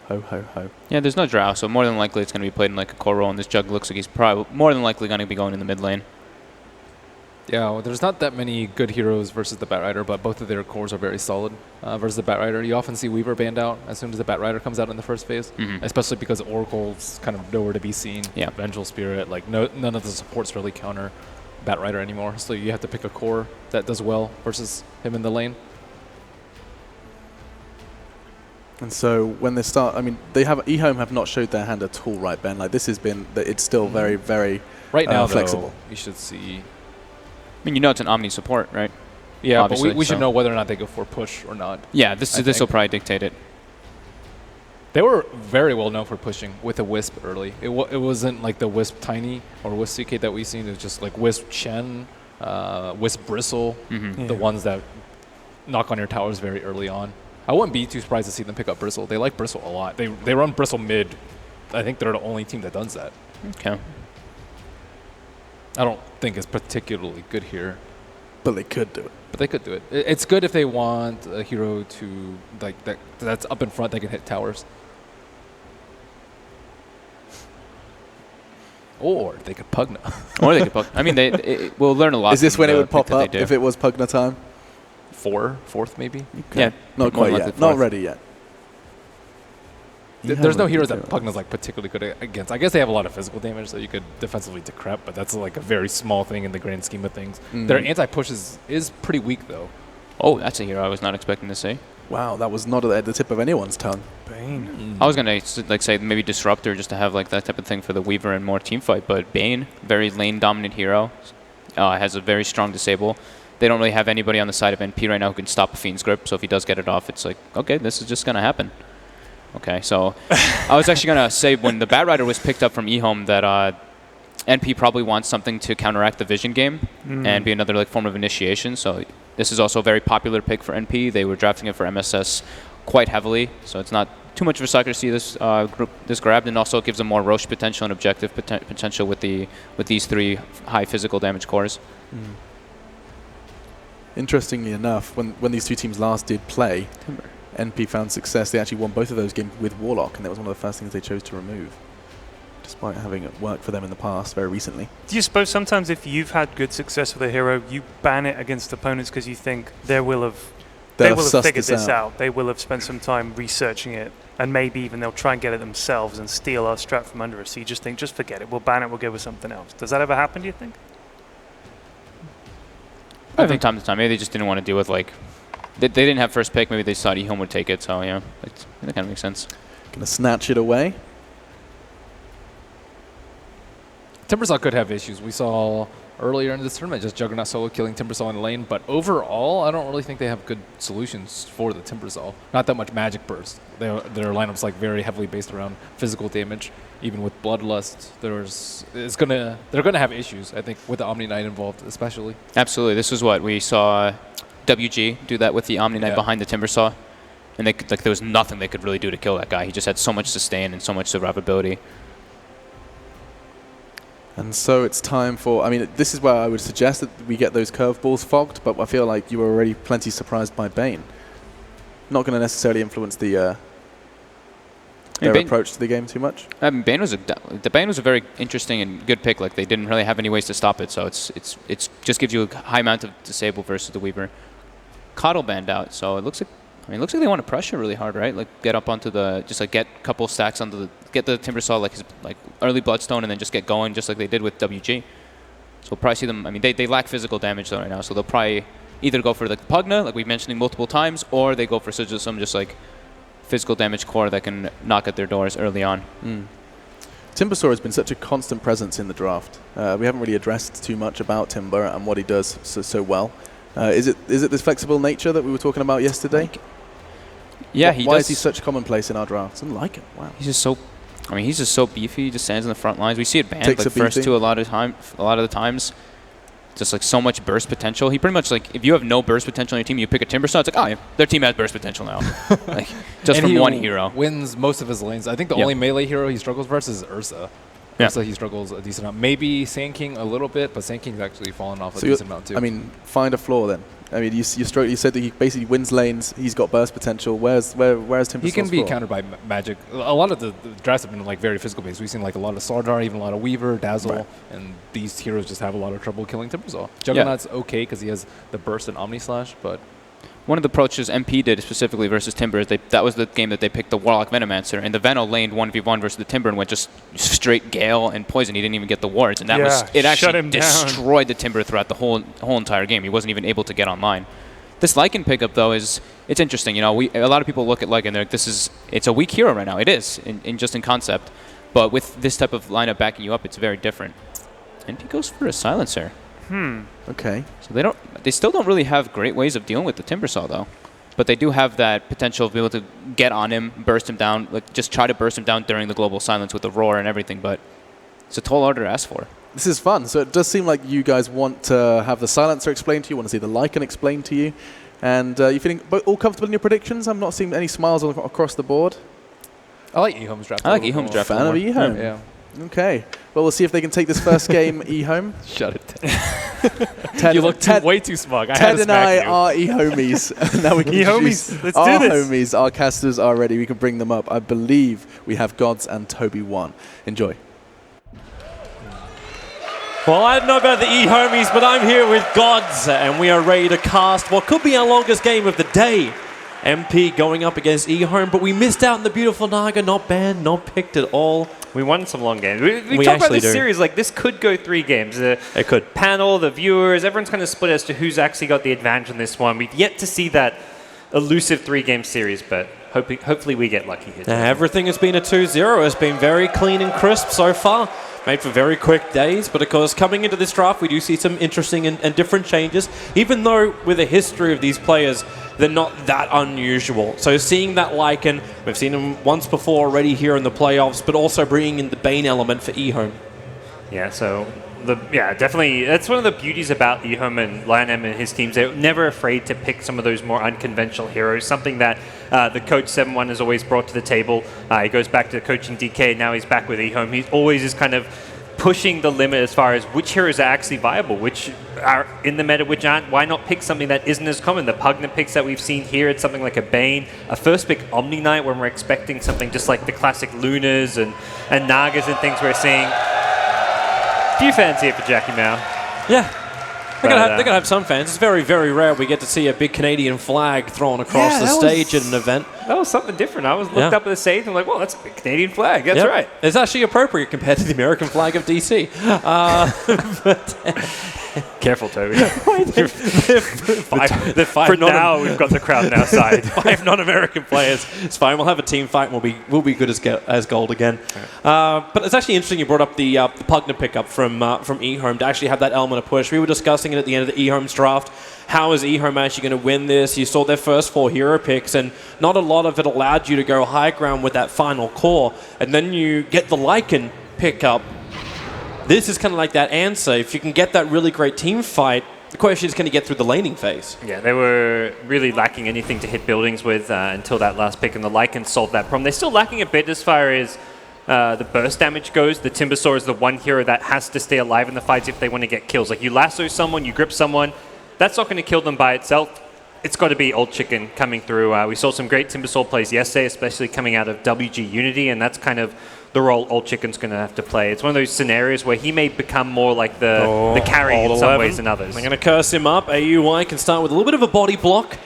Ho, ho, ho. Yeah, there's no Drow, so more than likely it's going to be played in like a core role, and this Jug looks like he's probably more than likely going to be going in the mid lane. Yeah, well, there's not that many good heroes versus the Batrider, but both of their cores are very solid versus the Batrider. You often see Weaver banned out as soon as the Batrider comes out in the first phase, especially because Oracle's kind of nowhere to be seen. Yeah. Vengeful Spirit, like none of the supports really counter Batrider anymore, so you have to pick a core that does well versus him in the lane. And so when they start, I mean, they have EHOME have not showed their hand at all, right, Ben? Like this has been, it's still very, very right now, flexible. Though, you should see. I mean, you know it's an Omni support, right? Yeah, Obviously, but we should so. know whether or not they go for push or not. Yeah, this will probably dictate it. They were very well known for pushing with a Wisp early. It wasn't like the Wisp Tiny or Wisp CK that we've seen. It was just like Wisp Chen, Wisp Bristle, the ones that knock on your towers very early on. I wouldn't be too surprised to see them pick up Bristle. They like Bristle a lot. They run Bristle mid. I think they're the only team that does that. Okay. I don't think it's particularly good here. But they could do it. But they could do it. It's good if they want a hero to like that's up in front that can hit towers. Or they could Pugna. Or they could Pugna. I mean, we'll learn a lot. Is this from when it the would pop pick that they up do. if it was Pugna time? Fourth maybe. Okay. Yeah. Not more quite likely yet. Not fourth. ready yet. There's no heroes that Pugna's like particularly good against. I guess they have a lot of physical damage, so you could defensively decrep, but that's like a very small thing in the grand scheme of things. Their anti-push is pretty weak though. Oh, that's a hero I was not expecting to see. Wow, that was not at the tip of anyone's tongue. Bane. I was gonna like say maybe Disruptor just to have like that type of thing for the Weaver and more team fight, but Bane, very lane dominant hero, has a very strong disable. They don't really have anybody on the side of NP right now who can stop a Fiend's Grip, so if he does get it off, it's like, okay, this is just gonna happen. Okay, so I was actually gonna say when the Batrider was picked up from EHOME that NP probably wants something to counteract the vision game and be another like form of initiation. So this is also a very popular pick for NP. They were drafting it for MSS quite heavily, so it's not too much of a sucker to see this this grabbed, and also it gives them more Roche potential and objective potential with these three high physical damage cores. Interestingly enough, when these two teams last did play, NP found success. They actually won both of those games with Warlock, and that was one of the first things they chose to remove, despite having it work for them in the past very recently. Do you suppose sometimes if you've had good success with a hero, you ban it against opponents because you think they will have figured this out. They will have spent some time researching it, and maybe even they'll try and get it themselves and steal our strat from under us. So you just think, just forget it. We'll ban it. We'll go with something else. Does that ever happen, do you think? I think time to time. Maybe they just didn't want to deal with like they didn't have first pick. Maybe they thought EHOME would take it. So yeah, that kind of makes sense. Gonna snatch it away. Timbersaw could have issues. We saw earlier in this tournament just Juggernaut solo killing Timbersaw in lane, but overall I don't really think they have good solutions for the Timbersaw. Not that much magic burst. Their lineup's like very heavily based around physical damage. Even with Bloodlust, they're gonna have issues, I think, with the Omni Knight involved especially. Absolutely. This was what we saw WG do that with the Omni Knight behind the Timbersaw. And there was nothing they could really do to kill that guy. He just had so much sustain and so much survivability. And so it's time for, I mean, this is where I would suggest that we get those curveballs fogged, but I feel like you were already plenty surprised by Bane. Not going to necessarily influence their approach to the game too much. Bane was a very interesting and good pick. Like they didn't really have any ways to stop it, so it's just gives you a high amount of disable versus the Weaver. Coddle banned out, so it looks like I mean, it looks like they want to pressure really hard, right? Like get up onto just like get a couple stacks get the Timbersaw like early Bloodstone and then just get going just like they did with WG. So we'll probably see them. I mean, they lack physical damage though right now, so they'll probably either go for the Pugna, like we've mentioned multiple times, or they go for some just like physical damage core that can knock at their doors early on. Timbersaw has been such a constant presence in the draft. We haven't really addressed too much about Timber and what he does so well. Is it this flexible nature that we were talking about yesterday? Yeah, Why is he such commonplace in our drafts? I like him. Wow. He's just so beefy. He just stands in the front lines. We see it banned Takes like first two a lot of the times. Just like so much burst potential. He pretty much like if you have no burst potential on your team, you pick a Timbersaw. It's like, oh, yeah, their team has burst potential now. Like just and from one hero. Wins most of his lanes. I think the only melee hero he struggles versus is Ursa. Yeah. Ursa he struggles a decent amount. Maybe Sand King a little bit, but Sand King's actually fallen off a decent amount too. I mean, find a flaw then. I mean, you said that he basically wins lanes. He's got burst potential. Where's Timbersaw's He can be flaw? countered by magic. A lot of the drafts have been like very physical based. We've seen like a lot of Sardar, even a lot of Weaver, Dazzle, and these heroes just have a lot of trouble killing Timbersaw. Juggernaut's okay because he has the burst and Omni Slash, but one of the approaches MP did specifically versus Timber is that was the game that they picked the Warlock Venomancer, and the Veno laned 1v1 versus the Timber and went just straight Gale and Poison. He didn't even get the wards, and it actually destroyed the Timber throughout the whole entire game. He wasn't even able to get online. This Lycan pickup, though, it's interesting. You know, a lot of people look at Lycan and they're like, it's a weak hero right now. It is, in concept. But with this type of lineup backing you up, it's very different. And he goes for a Silencer. Okay. So they still don't really have great ways of dealing with the Timbersaw, though. But they do have that potential to be able to get on him, burst him down, like just try to burst him down during the global silence with the roar and everything. But it's a tall order to ask for. This is fun. So it does seem like you guys want to have the Silencer explained to you, want to see the Lycan explained to you. And you feeling all comfortable in your predictions? I'm not seeing any smiles across the board. I like EHOME's draft. I like EHOME's draft. Fan of EHOME? Yeah. Okay. Well, we'll see if they can take this first game, EHOME. Shut it. Ted, you look way too smug. Ted and I are EHOMEs. Now we can EHOMEs. Let's our do this. homies, our casters are ready. We can bring them up. I believe we have Gods and Toby 1. Enjoy. Well, I don't know about the E-Homies, but I'm here with Gods, and we are ready to cast what could be our longest game of the day. MP going up against EHOME, but we missed out on the beautiful Naga, not banned, not picked at all. We won some long games. We talked about this series like this could go 3 games. It could. Panel, the viewers, everyone's kind of split as to who's actually got the advantage in this one. We've yet to see that elusive 3-game series, but hopefully we get lucky here. Everything has been a 2-0. It's been very clean and crisp so far. Made for very quick days, but of course coming into this draft we do see some interesting and different changes, even though with a history of these players they're not that unusual. So seeing that Lycan, we've seen him once before already here in the playoffs, but also bringing in the Bane element for EHOME. Yeah, so definitely that's one of the beauties about EHOME and Lionel and his teams. They're never afraid to pick some of those more unconventional heroes, something that the coach 7-1 has always brought to the table. He goes back to coaching DK, now he's back with EHOME. He always is kind of pushing the limit as far as which heroes are actually viable, which are in the meta, which aren't. Why not pick something that isn't as common? The Pugna picks that we've seen here, it's something like a Bane. A first pick Omni Knight when we're expecting something just like the classic Lunas and Nagas and things we're seeing. Few fans here for Jackie Mao. Yeah. They're going to have some fans. It's very, very rare we get to see a big Canadian flag thrown across the stage at an event. That was something different. I was looked up at the stage and I'm like, well, that's a big Canadian flag. That's right. It's actually appropriate compared to the American flag of DC. Careful, Toby. They're 5 now. We've got the crowd on our side. 5 non-American players. It's fine. We'll have a team fight and we'll be good as gold again. But it's actually interesting you brought up the Pugna pickup from EHOME to actually have that element of push. We were discussing it at the end of the EHOME's draft. How is EHOME actually going to win this? You saw their first 4 hero picks, and not a lot of it allowed you to go high ground with that final core. And then you get the Lycan pickup. This is kind of like that answer. If you can get that really great team fight, the question is, can you get through the laning phase? Yeah, they were really lacking anything to hit buildings with until that last pick, and the Lycan solved that problem. They're still lacking a bit as far as the burst damage goes. The Timbersaw is the one hero that has to stay alive in the fights if they want to get kills. Like, you lasso someone, you grip someone, that's not going to kill them by itself. It's got to be Old Chicken coming through. We saw some great Timbersaw plays yesterday, especially coming out of WG Unity, and that's kind of the role Old Chicken's going to have to play. It's one of those scenarios where he may become more like the carry in some ways than others. They're going to curse him up. AUI can start with a little bit of a body block.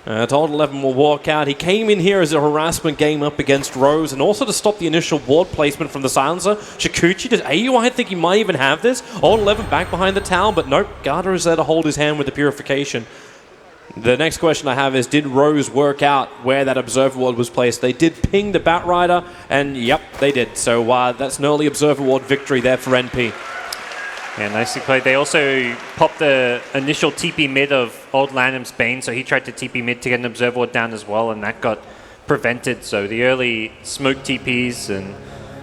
Old 11 will walk out. He came in here as a harassment game up against Rose and also to stop the initial ward placement from the silencer. Shikuchi, does AUI think he might even have this? Old 11 back behind the tower, but nope, Garter is there to hold his hand with the purification. The next question I have is, did Rose work out where that Observer Ward was placed? They did ping the Batrider, and yep, they did. So that's an early Observer Ward victory there for NP. Yeah, nicely played. They also popped the initial TP mid of Old Lanham's Bane, so he tried to TP mid to get an Observer Ward down as well, and that got prevented. So the early smoke TPs, and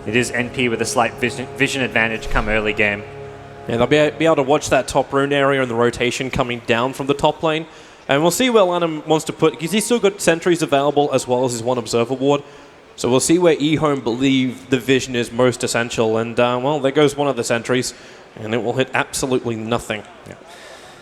it is NP with a slight vision advantage come early game. Yeah, they'll be able to watch that top rune area and the rotation coming down from the top lane. And we'll see where Lanham wants to put, because he's still got sentries available as well as his one Observer Ward. So we'll see where EHOME believe the vision is most essential. And, well, there goes one of the sentries, and it will hit absolutely nothing. Yeah.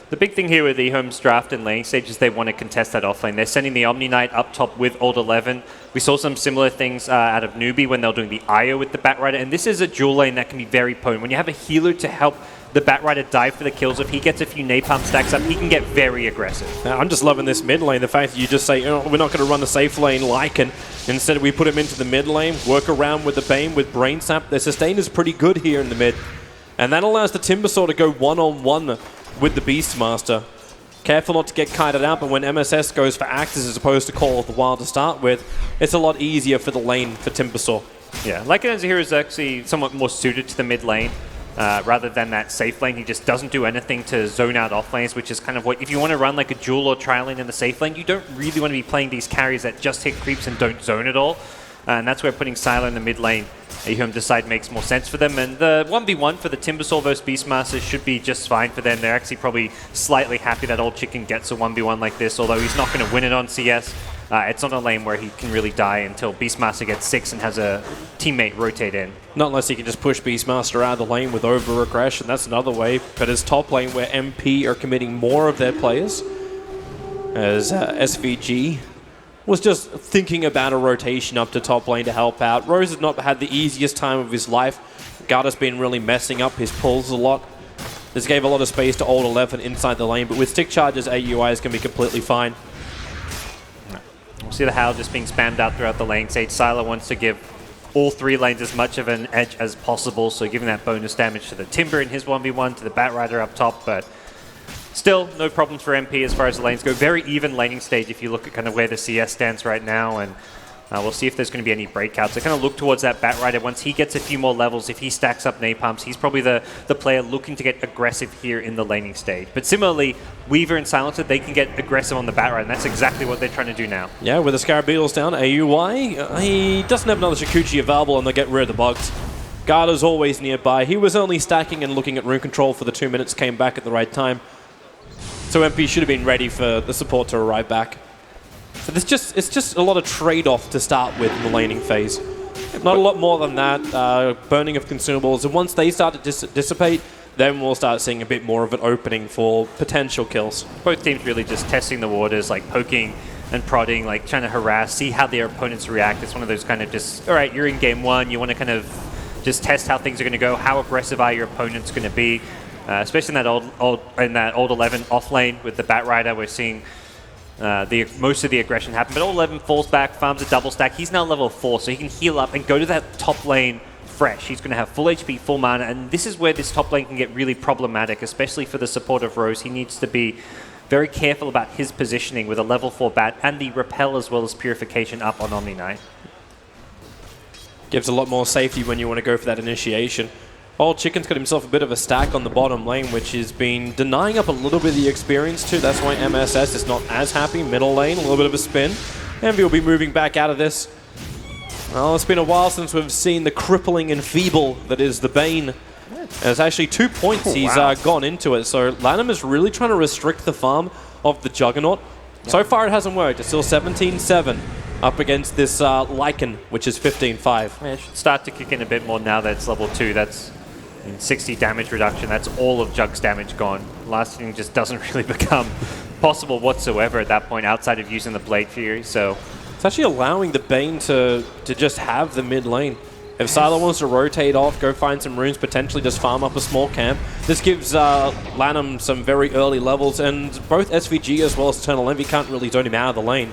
The big thing here with EHOME's draft and laning stage is they want to contest that offlane. They're sending the Omni Knight up top with Old 11. We saw some similar things out of Newbie when they were doing the IO with the Batrider. And this is a dual lane that can be very potent. When you have a healer to help the Batrider dive for the kills, if he gets a few napalm stacks up, he can get very aggressive. Now, I'm just loving this mid lane. The fact that you just say, oh, we're not going to run the safe lane Lycan. Instead, we put him into the mid lane, work around with the Bane, with Brain Sap. Their sustain is pretty good here in the mid. And that allows the Timbersaw to go one-on-one with the Beastmaster. Careful not to get kited out, but when MSS goes for Axis as opposed to Call of the Wild to start with, it's a lot easier for the lane for Timbersaw. Yeah, Lycan as a hero is actually somewhat more suited to the mid lane. Rather than that safe lane, he just doesn't do anything to zone out off lanes, which is kind of what, if you want to run like a duel or trial lane in the safe lane, you don't really want to be playing these carries that just hit creeps and don't zone at all. And that's where putting Silo in the mid lane, EHOME decide makes more sense for them. And the 1v1 for the Timbersaw versus Beastmaster should be just fine for them. They're actually probably slightly happy that Old Chicken gets a 1v1 like this, although he's not going to win it on CS. It's not a lane where he can really die until Beastmaster gets 6 and has a teammate rotate in. Not unless he can just push Beastmaster out of the lane with over-aggression. That's another way. But it's top lane where MP are committing more of their players. As SVG was just thinking about a rotation up to top lane to help out. Rose has not had the easiest time of his life. Garda's been really messing up his pulls a lot. This gave a lot of space to Old 11 inside the lane, but with stick charges, AUI is going to be completely fine. We'll see the Howl just being spammed out throughout the lane stage. Silo wants to give all 3 lanes as much of an edge as possible, so giving that bonus damage to the Timber in his 1v1, to the Batrider up top, but still, no problems for MP as far as the lanes go. Very even laning stage if you look at kind of where the CS stands right now, and we'll see if there's going to be any breakouts. I kind of look towards that Batrider. Once he gets a few more levels, if he stacks up napalms, he's probably the player looking to get aggressive here in the laning stage. But similarly, Weaver and Silencer, they can get aggressive on the Batrider, and that's exactly what they're trying to do now. Yeah, with the Scarab Beetles down, AUI, he doesn't have another Shikuchi available, and they get rid of the bugs. Garda's always nearby. He was only stacking and looking at rune control for the 2 minutes, came back at the right time. So MP should have been ready for the support to arrive back. But it's just a lot of trade-off to start with in the laning phase. Not a lot more than that. Burning of consumables, and once they start to dissipate, then we'll start seeing a bit more of an opening for potential kills. Both teams really just testing the waters, like poking and prodding, like trying to harass, see how their opponents react. It's one of those kind of just, all right, you're in game 1, you want to kind of just test how things are going to go, how aggressive are your opponents going to be. Especially in that old 11 off lane with the Batrider, we're seeing most of the aggression happen. But Old 11 falls back, farms a double stack. He's now level 4, so he can heal up and go to that top lane fresh. He's going to have full HP, full mana, and this is where this top lane can get really problematic, especially for the support of Rose. He needs to be very careful about his positioning with a level 4 bat and the repel as well as purification up on Omni Knight. Gives a lot more safety when you want to go for that initiation. Old Chicken's got himself a bit of a stack on the bottom lane, which has been denying up a little bit of the experience too. That's why MSS is not as happy. Middle lane, a little bit of a spin. Envy will be moving back out of this. Well, it's been a while since we've seen the crippling and feeble that is the Bane. There's actually 2 points he's gone into it. So Lanham is really trying to restrict the farm of the Juggernaut. Yep. So far it hasn't worked. It's still 17-7 up against this Lycan, which is 15-5. Yeah, it should start to kick in a bit more now that it's level 2. That's 60 damage reduction. That's all of Jug's damage gone. Lasting just doesn't really become possible whatsoever at that point outside of using the Blade Fury. So it's actually allowing the Bane to just have the mid lane. If Siler wants to rotate off, go find some runes, potentially just farm up a small camp, this gives Lanham some very early levels, and both SVG as well as Eternal Envy can't really zone him out of the lane.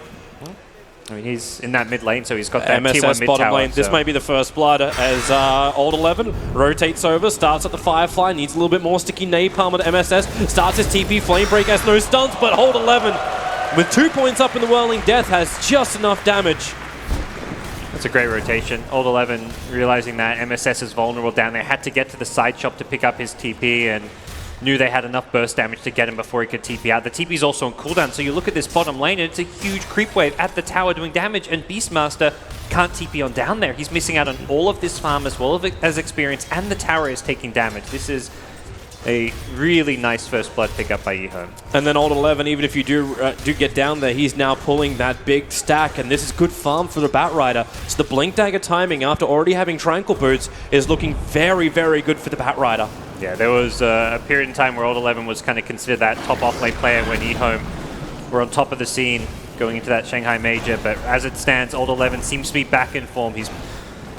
I mean, he's in that mid lane, so he's got that tier 1 MSS mid bottom tower. lane. This may be the first blood as Old 11 rotates over, starts at the Firefly, needs a little bit more sticky napalm at MSS, starts his TP, Flame Break has no stuns, but Old 11 with 2 points up in the Whirling Death has just enough damage. That's a great rotation. Old 11 realizing that MSS is vulnerable down there, had to get to the side shop to pick up his TP and knew they had enough burst damage to get him before he could TP out. The TP is also on cooldown, so you look at this bottom lane and it's a huge creep wave at the tower doing damage, and Beastmaster can't TP on down there. He's missing out on all of this farm as well as experience, and the tower is taking damage. This is a really nice first blood pickup by EHOME. And then Old 11, even if you do get down there, he's now pulling that big stack, and this is good farm for the Batrider. So the Blink Dagger timing, after already having Tranquil Boots, is looking very, very good for the Batrider. Yeah, there was a period in time where Old 11 was kind of considered that top off-lane player when EHOME were on top of the scene going into that Shanghai Major, but as it stands, Old 11 seems to be back in form. He's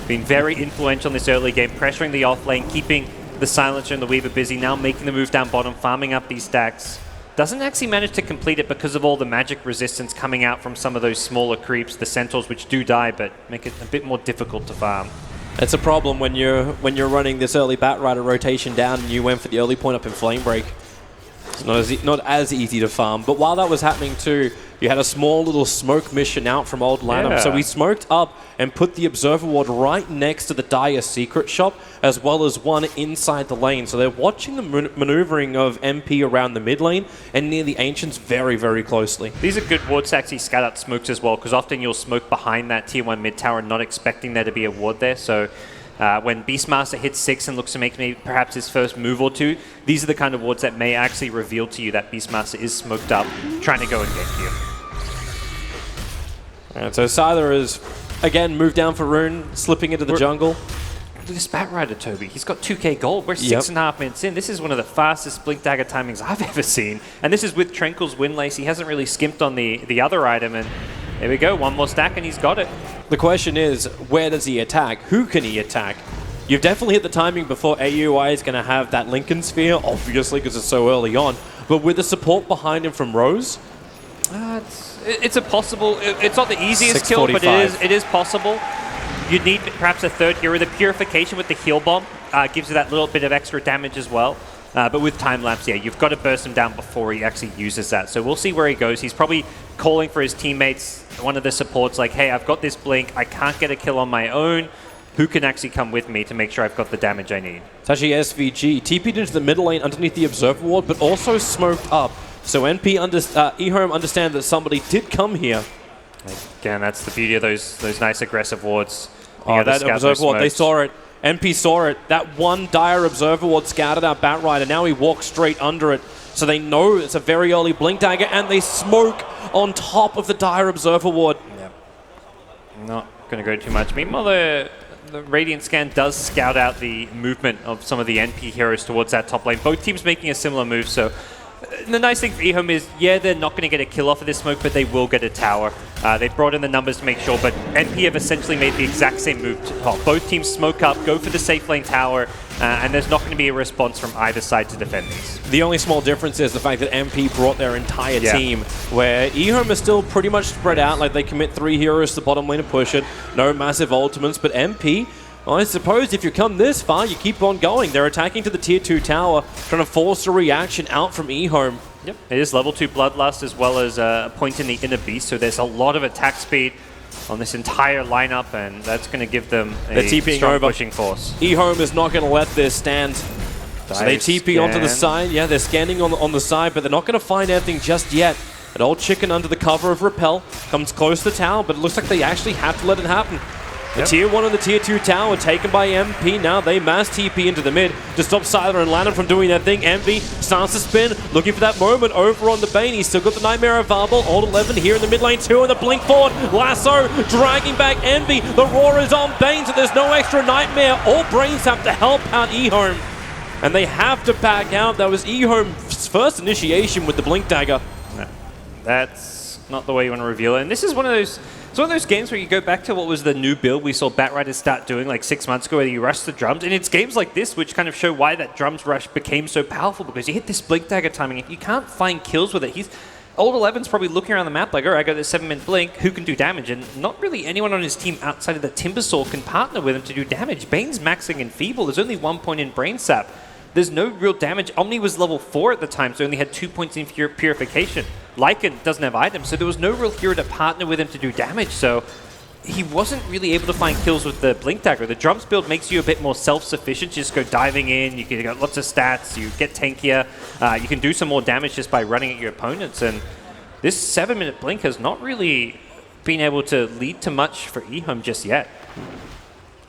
been very influential in this early game, pressuring the off-lane, keeping the Silencer and the Weaver busy, now making the move down bottom, farming up these stacks. Doesn't actually manage to complete it because of all the magic resistance coming out from some of those smaller creeps, the Centaurs, which do die, but make it a bit more difficult to farm. It's a problem when you're running this early Batrider rotation down and you went for the early point up in Flame Break. It's not as easy to farm. But while that was happening too, you had a small little smoke mission out from Old Lanham. Yeah. So he smoked up and put the Observer Ward right next to the Dire Secret Shop, as well as one inside the lane. So they're watching the maneuvering of MP around the mid lane and near the Ancients very, very closely. These are good ward stacks. He scat out smokes as well, because often you'll smoke behind that tier 1 mid tower, not expecting there to be a ward there. So when Beastmaster hits 6 and looks to make maybe perhaps his first move or two, these are the kind of wards that may actually reveal to you that Beastmaster is smoked up, trying to go and get you. And so Siler is, again, moved down for Rune, slipping into the jungle. Look at this Batrider, Toby. He's got 2k gold. We're 6.5 minutes in. This is one of the fastest Blink Dagger timings I've ever seen. And this is with Tranquil's Windlace. He hasn't really skimped on the other item. And there we go. One more stack and he's got it. The question is, where does he attack? Who can he attack? You've definitely hit the timing before AUI is going to have that Lincoln Sphere, obviously, because it's so early on. But with the support behind him from Rose, it's a possible. It's not the easiest kill, but it is possible. You need perhaps a third hero. The Purification with the heal bomb gives you that little bit of extra damage as well. But with time lapse, yeah, you've got to burst him down before he actually uses that. So we'll see where he goes. He's probably calling for his teammates, one of the supports, like, hey, I've got this blink. I can't get a kill on my own. Who can actually come with me to make sure I've got the damage I need? It's actually SVG. TP'd into the middle lane underneath the Observer Ward, but also smoked up. So EHOME understand that somebody did come here. Again, that's the beauty of those nice aggressive wards. Oh, that Observer Ward, they saw it. MP saw it. That one Dire Observer Ward scouted out Batrider. Now he walks straight under it. So they know it's a very early Blink Dagger, and they smoke on top of the Dire Observer Ward. Yep. Not going to go too much. Meanwhile, the Radiant Scan does scout out the movement of some of the NP heroes towards that top lane. Both teams making a similar move, so the nice thing for EHOME is, yeah, they're not going to get a kill off of this smoke, but they will get a tower. They've brought in the numbers to make sure, but NP have essentially made the exact same move to top. Both teams smoke up, go for the safe lane tower, and there's not going to be a response from either side to defend these. The only small difference is the fact that MP brought their entire team, where EHOME is still pretty much spread out, like they commit 3 heroes to the bottom lane and push it, no massive ultimates, but MP, well, I suppose if you come this far, you keep on going. They're attacking to the tier 2 tower, trying to force a reaction out from EHOME. Yep, it is level 2 Bloodlust as well as a point in the Inner Beast, so there's a lot of attack speed on this entire lineup, and that's going to give them a strong pushing force. EHOME is not going to let this stand. So they TP onto the side. Yeah, they're scanning on the side, but they're not going to find anything just yet. An old chicken under the cover of Repel comes close to the tower, but it looks like they actually have to let it happen. The tier 1 and the tier 2 tower taken by MP. Now they mass TP into the mid to stop Siler and Lanham from doing their thing. Envy starts to spin, looking for that moment over on the Bane. He's still got the Nightmare of Varble. Old 11 here in the mid lane 2 and the blink forward. Lasso dragging back Envy. The roar is on Bane, so there's no extra Nightmare. All brains have to help out EHOME. And they have to back out. That was EHOME's first initiation with the Blink Dagger. That's not the way you want to reveal it. And this is one of those games where you go back to what was the new build we saw Batriders start doing like 6 months ago, where you rush the drums. And it's games like this which kind of show why that drums rush became so powerful, because you hit this blink dagger timing. If you can't find kills with it, Old 11's probably looking around the map like, all right, I got this 7-minute blink, who can do damage? And not really anyone on his team outside of the Timbersaw can partner with him to do damage. Bane's maxing Enfeeble. There's only 1 point in Brain Sap. There's no real damage. Omni was level 4 at the time, so only had 2 points in Purification. Lycan doesn't have items, so there was no real hero to partner with him to do damage, so he wasn't really able to find kills with the Blink Dagger. The Drums build makes you a bit more self-sufficient. You just go diving in, you get lots of stats, you get tankier, you can do some more damage just by running at your opponents, and this 7-minute blink has not really been able to lead to much for EHOME just yet.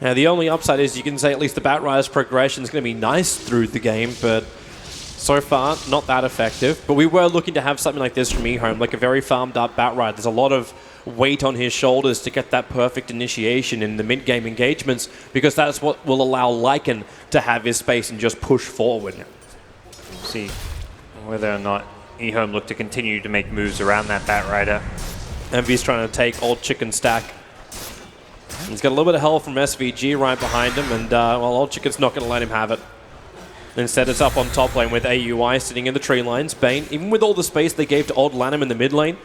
Yeah, the only upside is you can say at least the Batrider's progression is going to be nice through the game, but so far, not that effective. But we were looking to have something like this from EHOME, like a very farmed up Batrider. There's a lot of weight on his shoulders to get that perfect initiation in the mid-game engagements, because that's what will allow Lycan to have his space and just push forward. We'll see whether or not EHOME look to continue to make moves around that Batrider. Envy's trying to take Old Chicken stack. He's got a little bit of help from SVG right behind him, and well, Old Chicken's not going to let him have it. Instead, it's up on top lane with AUI sitting in the tree lines. Bane, even with all the space they gave to Old Lanham in the mid lane,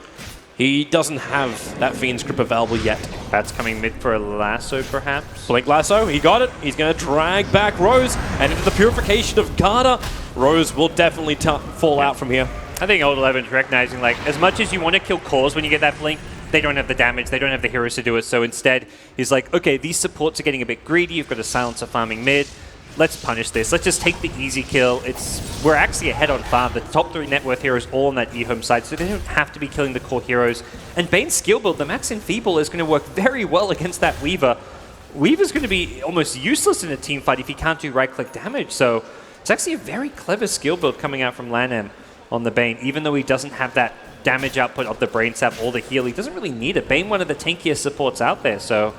he doesn't have that Fiend's Grip available yet. That's coming mid for a lasso, perhaps? Blink Lasso, he got it. He's going to drag back Rose, and into the Purification of Garda. Rose will definitely fall out from here. I think Old 11's recognizing, like, as much as you want to kill cores when you get that blink, they don't have the damage, they don't have the heroes to do it, so instead, he's like, okay, these supports are getting a bit greedy, you've got a Silencer farming mid, let's punish this, let's just take the easy kill. We're actually ahead on farm, the top 3 net worth heroes all on that EHOME side, so they don't have to be killing the core heroes. And Bane's skill build, the Max Enfeeble, is going to work very well against that Weaver. Weaver's going to be almost useless in a team fight if he can't do right-click damage, so it's actually a very clever skill build coming out from Lanham on the Bane, even though he doesn't have that damage output of the Brain Sap or the heal. He doesn't really need it. Bane, one of the tankiest supports out there, so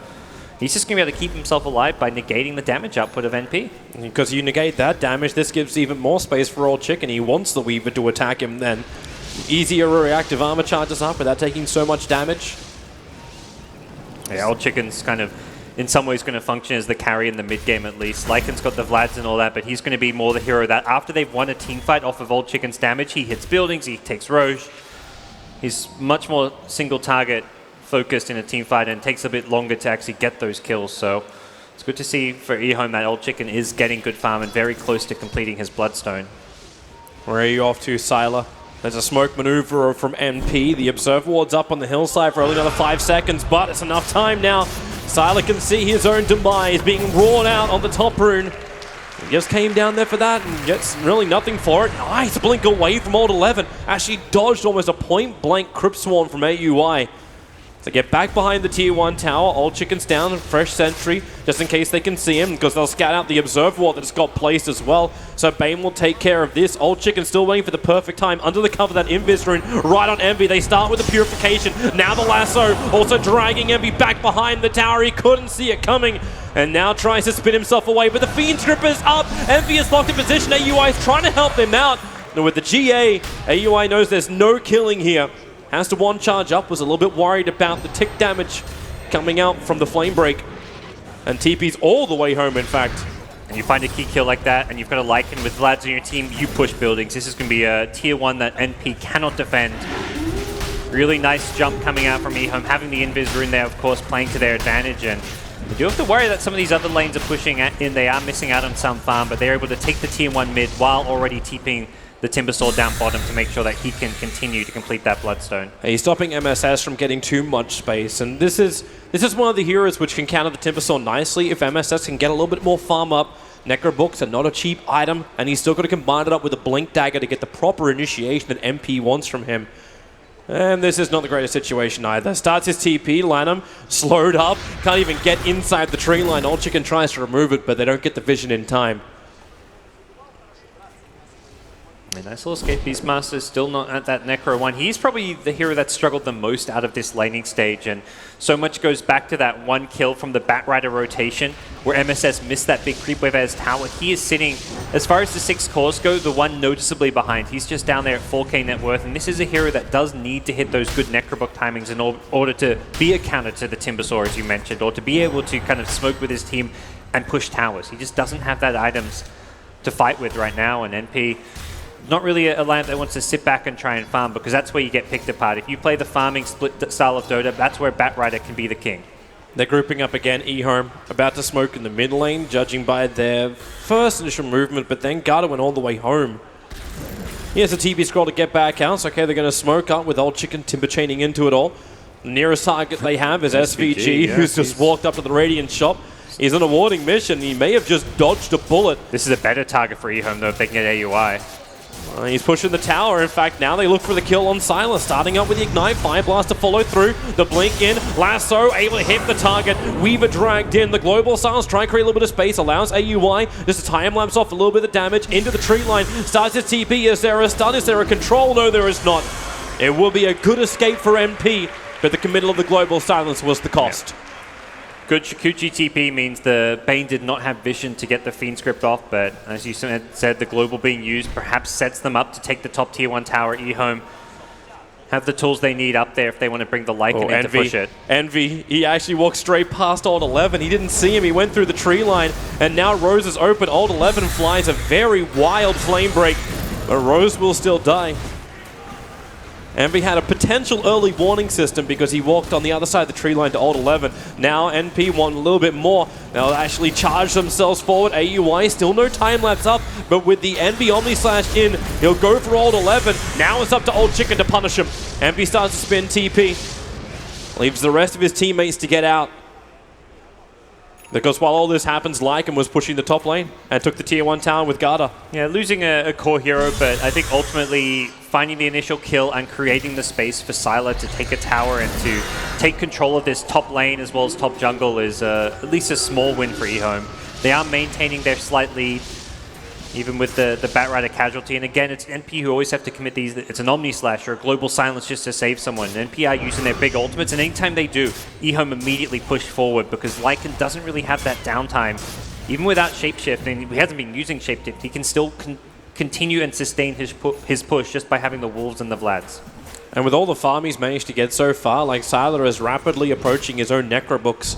he's just going to be able to keep himself alive by negating the damage output of NP. Because you negate that damage, this gives even more space for Old Chicken. He wants the Weaver to attack him then. Easier reactive armor charges up without taking so much damage. Yeah, Old Chicken's kind of, in some ways, going to function as the carry in the mid-game at least. Lycan's got the Vlads and all that, but he's going to be more the hero that after they've won a team fight off of Old Chicken's damage, he hits buildings, he takes Roche. He's much more single target focused in a team fight and takes a bit longer to actually get those kills. So it's good to see for EHOME that Old Chicken is getting good farm and very close to completing his Bloodstone. Where are you off to, Sylar? There's a smoke maneuver from NP. The Observer Ward's up on the hillside for only another 5 seconds, but it's enough time now. Sylar can see his own demise being roared out on the top rune. He just came down there for that and gets really nothing for it. Nice blink away from Old 11. Actually dodged almost a point-blank Crypt Swarm from AUI. To get back behind the tier 1 tower, Old Chicken's down, fresh sentry, just in case they can see him, because they'll scout out the Observer Ward that's got placed as well. So Bane will take care of this. Old Chicken still waiting for the perfect time under the cover of that Invis rune, right on Envy. They start with the Purification. Now the Lasso, also dragging Envy back behind the tower. He couldn't see it coming, and now tries to spin himself away, but the Fiend Stripper's up. Envy is locked in position. AUI is trying to help them out. And with the GA, AUI knows there's no killing here. Has to one charge up, was a little bit worried about the tick damage coming out from the Flame Break. And TP's all the way home, in fact. And you find a key kill like that, and you've got a Lycan with Vlads on your team, you push buildings. This is going to be a tier 1 that NP cannot defend. Really nice jump coming out from EHOME, having the Invis rune there, of course, playing to their advantage. And you do have to worry that some of these other lanes are pushing in. They are missing out on some farm, but they're able to take the tier 1 mid while already TPing the Timbersaw down bottom to make sure that he can continue to complete that Bloodstone. He's stopping MSS from getting too much space, and this is one of the heroes which can counter the Timbersaw nicely if MSS can get a little bit more farm up. Necro Books are not a cheap item, and he's still got to combine it up with a Blink Dagger to get the proper initiation that MP wants from him. And this is not the greatest situation either. Starts his TP, Lanham, slowed up, can't even get inside the tree line. Old Chicken tries to remove it, but they don't get the vision in time. A nice little escape. Beastmaster is still not at that Necro one. He's probably the hero that struggled the most out of this laning stage, and so much goes back to that one kill from the Batrider rotation where MSS missed that big creep wave at his tower. He is sitting, as far as the 6 cores go, the one noticeably behind. He's just down there at 4k net worth, and this is a hero that does need to hit those good Necrobook timings in order to be a counter to the Timbersaw, as you mentioned, or to be able to kind of smoke with his team and push towers. He just doesn't have that items to fight with right now, and NP not really a lineup that wants to sit back and try and farm, because that's where you get picked apart. If you play the farming split style of Dota, that's where Batrider can be the king. They're grouping up again. EHOME about to smoke in the mid lane, judging by their first initial movement, but then Garda went all the way home. He has a TB scroll to get back out, so okay, they're going to smoke up with Old Chicken Timber chaining into it all. The nearest target they have is SVG, who's just walked up to the Radiant shop. He's on a warding mission. He may have just dodged a bullet. This is a better target for EHOME, though, if they can get AUI. He's pushing the tower. In fact, now they look for the kill on Silas, starting up with the Ignite. Fire Blast to follow through. The blink in. Lasso able to hit the target. Weaver dragged in. The Global Silence trying to create a little bit of space. Allows AUI just to time-lapse off a little bit of damage into the tree line. Starts his TP. Is there a stun? Is there a control? No, there is not. It will be a good escape for MP, but the committal of the Global Silence was the cost. Yeah. Good Shikuchi TP means the Bane did not have vision to get the Fiend script off, but as you said, the Global being used perhaps sets them up to take the top tier 1 tower. EHOME have the tools they need up there if they want to bring the Lycan in to push it. Envy, he actually walked straight past Old 11. He didn't see him. He went through the tree line, and now Rose is open. Old 11 flies a very wild flame break, but Rose will still die. Envy had a potential early warning system because he walked on the other side of the tree line to Old 11. Now NP want a little bit more. They'll actually charge themselves forward. AUI still no time lapse up, but with the Envy Omni Slash in, he'll go for Old 11. Now it's up to Old Chicken to punish him. Envy starts to spin TP. Leaves the rest of his teammates to get out. Because while all this happens, Lycan was pushing the top lane and took the tier 1 tower with Garda. Yeah, losing a core hero, but I think ultimately finding the initial kill and creating the space for Sylar to take a tower and to take control of this top lane as well as top jungle is at least a small win for EHOME. They are maintaining their slight lead, even with the Batrider casualty. And again, it's NP who always have to commit these. It's an Omni Slash or a Global Silence just to save someone. NP are using their big ultimates, and anytime they do, EHOME immediately push forward because Lycan doesn't really have that downtime. Even without Shapeshift, and he hasn't been using Shapeshift, he can still continue and sustain his push just by having the Wolves and the Vlads. And with all the farm he's managed to get so far, like Sylar is rapidly approaching his own Necrobooks.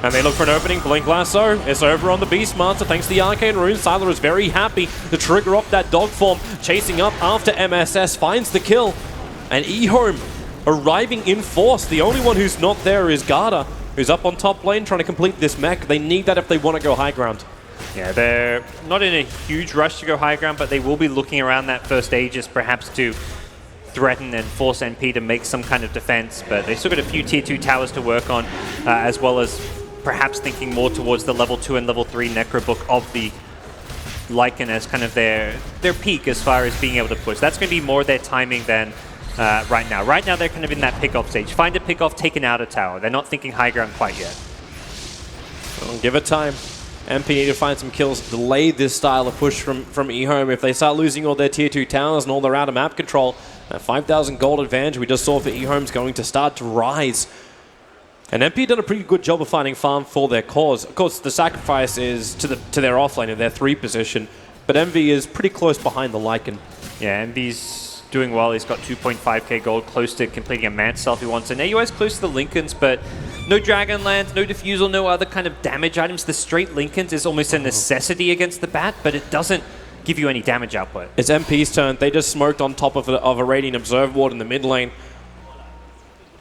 And they look for an opening. Blink Lasso. It's over on the Beastmaster thanks to the Arcane Rune. Sylar is very happy to trigger up that dog form. Chasing up after MSS. Finds the kill. And EHOME arriving in force. The only one who's not there is Garda, who's up on top lane trying to complete this mech. They need that if they want to go high ground. Yeah, they're not in a huge rush to go high ground, but they will be looking around that first Aegis perhaps to threaten and force NP to make some kind of defense. But they still got a few tier 2 towers to work on, as well as perhaps thinking more towards the level 2 and level 3 Necrobook of the Lycan as kind of their peak as far as being able to push. That's going to be more their timing than right now. Right now they're kind of in that pick-off stage. Find a pick-off, take an outer tower. They're not thinking high ground quite yet. Well, give it time. MP need to find some kills, delay this style of push from EHOME. If they start losing all their tier 2 towers and all their out-of-map control, that 5,000 gold advantage we just saw for EHOME is going to start to rise. And MP done a pretty good job of finding farm for their cause. Of course, the sacrifice is to their offlane in their 3 position, but Envy is pretty close behind the Lycan. Yeah, Envy's doing well. He's got 2.5k gold, close to completing a man self he wants. And AUI's close to the Lincolns, but no Dragonlance, no Diffusal, no other kind of damage items. The straight Lincolns is almost a necessity against the Bat, but it doesn't give you any damage output. It's MP's turn. They just smoked on top of a Radiant Observe Ward in the mid lane.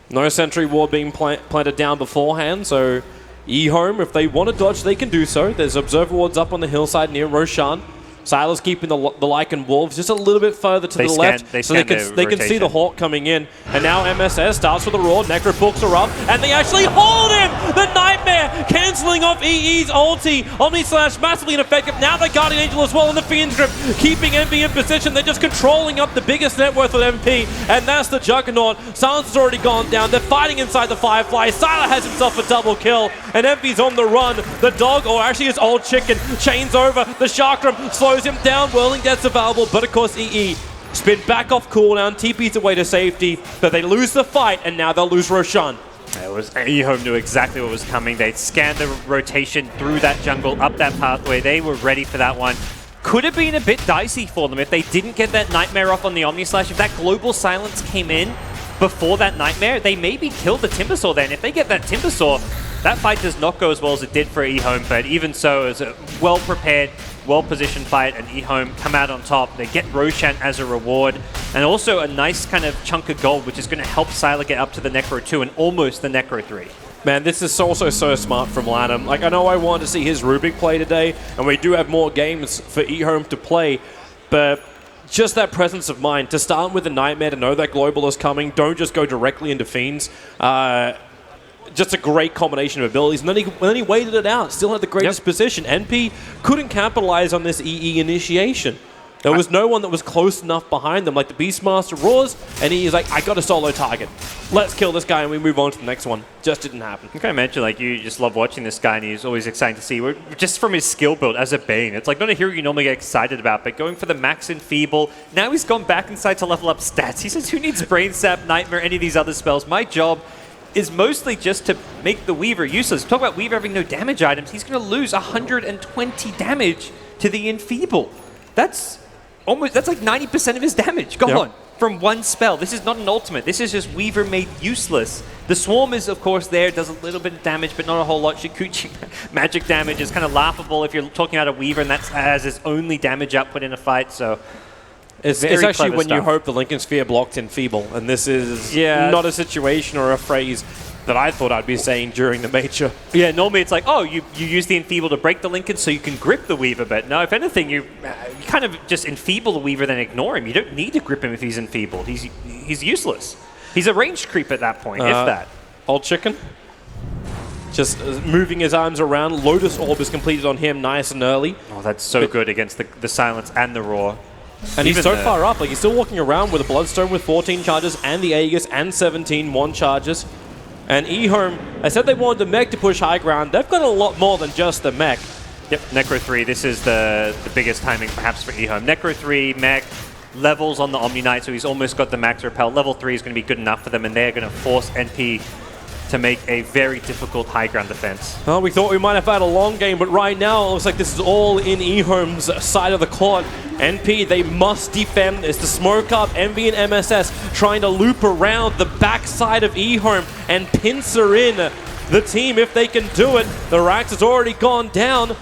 No sentry ward being planted down beforehand, so EHOME, if they want to dodge, they can do so. There's observer wards up on the hillside near Roshan. Sylar's keeping the Lycan Wolves just a little bit further to the left, so they can see the Hawk coming in. And now MSS starts with a roar, Necrobooks are up, and they actually hold him! The Nightmare cancelling off EE's ulti. Omni Slash massively ineffective. Now the Guardian Angel as well in the Fiend's Grip, keeping MP in position. They're just controlling up the biggest net worth of MP, and that's the Juggernaut. Silence has already gone down. They're fighting inside the Firefly. Sylar has himself a double kill, and MP's on the run. The dog, or actually his Old Chicken, chains over the Chakram, slow slows him down. Whirling Death's available, but of course EE spin back off cooldown, TP's away to safety, but they lose the fight, and now they'll lose Roshan. EHOME knew exactly what was coming. They'd scanned the rotation through that jungle, up that pathway. They were ready for that one. Could have been a bit dicey for them if they didn't get that Nightmare off on the Omni Slash. If that Global Silence came in before that Nightmare, they maybe killed the Timbersaw then. If they get that Timbersaw, that fight does not go as well as it did for EHOME, but even so, it's a well-prepared, well-positioned fight, and EHOME come out on top. They get Roshan as a reward, and also a nice kind of chunk of gold, which is going to help Sylar get up to the Necro 2 and almost the Necro 3. Man, this is also so smart from LANM. Like, I know I wanted to see his Rubik play today, and we do have more games for EHOME to play, but just that presence of mind, to start with a Nightmare, to know that Global is coming, don't just go directly into Fiends. Just a great combination of abilities, and then he waited it out, still had the greatest position. NP couldn't capitalize on this EE initiation. There was no one that was close enough behind them, like the Beastmaster roars, and he's like, I got a solo target. Let's kill this guy, and we move on to the next one. Just didn't happen. I mentioned, like, you just love watching this guy, and he's always exciting to see. Just from his skill build as a Bane, it's like not a hero you normally get excited about, but going for the Max Enfeeble. Now he's gone back inside to level up stats. He says, who needs Brain Sap, Nightmare, any of these other spells? My job is mostly just to make the Weaver useless. Talk about Weaver having no damage items. He's going to lose 120 damage to the Enfeeble. That's like 90% of his damage gone from one spell. This is not an ultimate. This is just Weaver made useless. The Swarm is, of course, there. Does a little bit of damage, but not a whole lot. Shikuchi magic damage is kind of laughable if you're talking about a Weaver, and that's as his only damage output in a fight, so... It's actually when you hope the Lincoln Sphere blocked Enfeeble, and this is not a situation or a phrase that I thought I'd be saying during the Major. Yeah, normally it's like, oh, you use the Enfeeble to break the Lincoln so you can grip the Weaver, but no, if anything, you kind of just Enfeeble the Weaver, then ignore him. You don't need to grip him if he's Enfeebled. He's useless. He's a ranged creep at that point, if that. Old Chicken. Just moving his arms around. Lotus Orb is completed on him nice and early. Oh, that's so good against the Silence and the Roar. And he's so far up, like he's still walking around with a Bloodstone with 14 charges and the Aegis and 17 1 charges. And EHOME, I said they wanted the mech to push high ground. They've got a lot more than just the mech. Yep, Necro 3, this is the biggest timing perhaps for EHOME. Necro 3, mech, levels on the Omni Knight, so he's almost got the max repel. Level 3 is going to be good enough for them, and they're going to force NP to make a very difficult high ground defense. Well, we thought we might have had a long game, but right now it looks like this is all in EHOME's side of the court. NP, they must defend this. The smoke up, Envy and MSS trying to loop around the backside of EHOME and pincer in the team if they can do it. The Rax has already gone down.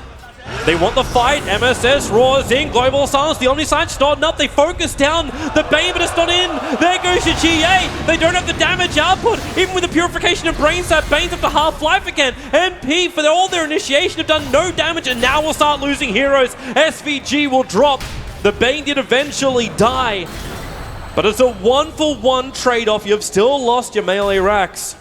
They want the fight. MSS roars in. Global Silence. The Omni Silence not up. They focus down the Bane, but it's not in. There goes your GA. They don't have the damage output. Even with the Purification and Brain Sap, Bane's up to half-life again. NP, for all their initiation, have done no damage, and now we'll start losing heroes. SVG will drop. The Bane did eventually die, but it's a 1-for-1 trade-off. You've still lost your melee Rax.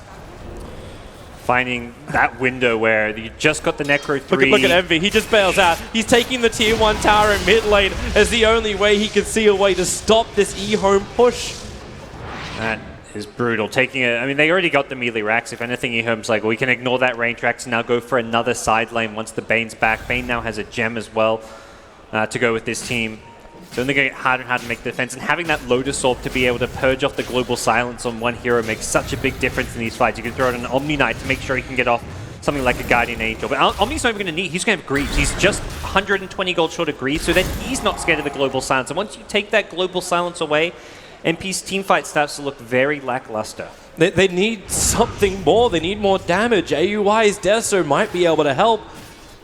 Finding that window where you just got the Necro 3. Look at Envy, he just bails out. He's taking the tier 1 tower in mid lane as the only way he can see a way to stop this EHOME push. That is brutal. Taking it, I mean, they already got the melee Rax. If anything, EHOME's like, well, we can ignore that range Rax and now go for another side lane once the Bane's back. Bane now has a gem as well to go with this team. So they're going to get harder and harder to make the defense, and having that Lotus Orb to be able to purge off the Global Silence on one hero makes such a big difference in these fights. You can throw out an Omni Knight to make sure he can get off something like a Guardian Angel. But Omni's not even going to need, he's going to have Greaves. He's just 120 gold short of Greaves, so then he's not scared of the Global Silence. And once you take that Global Silence away, NP's teamfight starts to look very lackluster. They need something more. They need more damage. AUI's Deso might be able to help.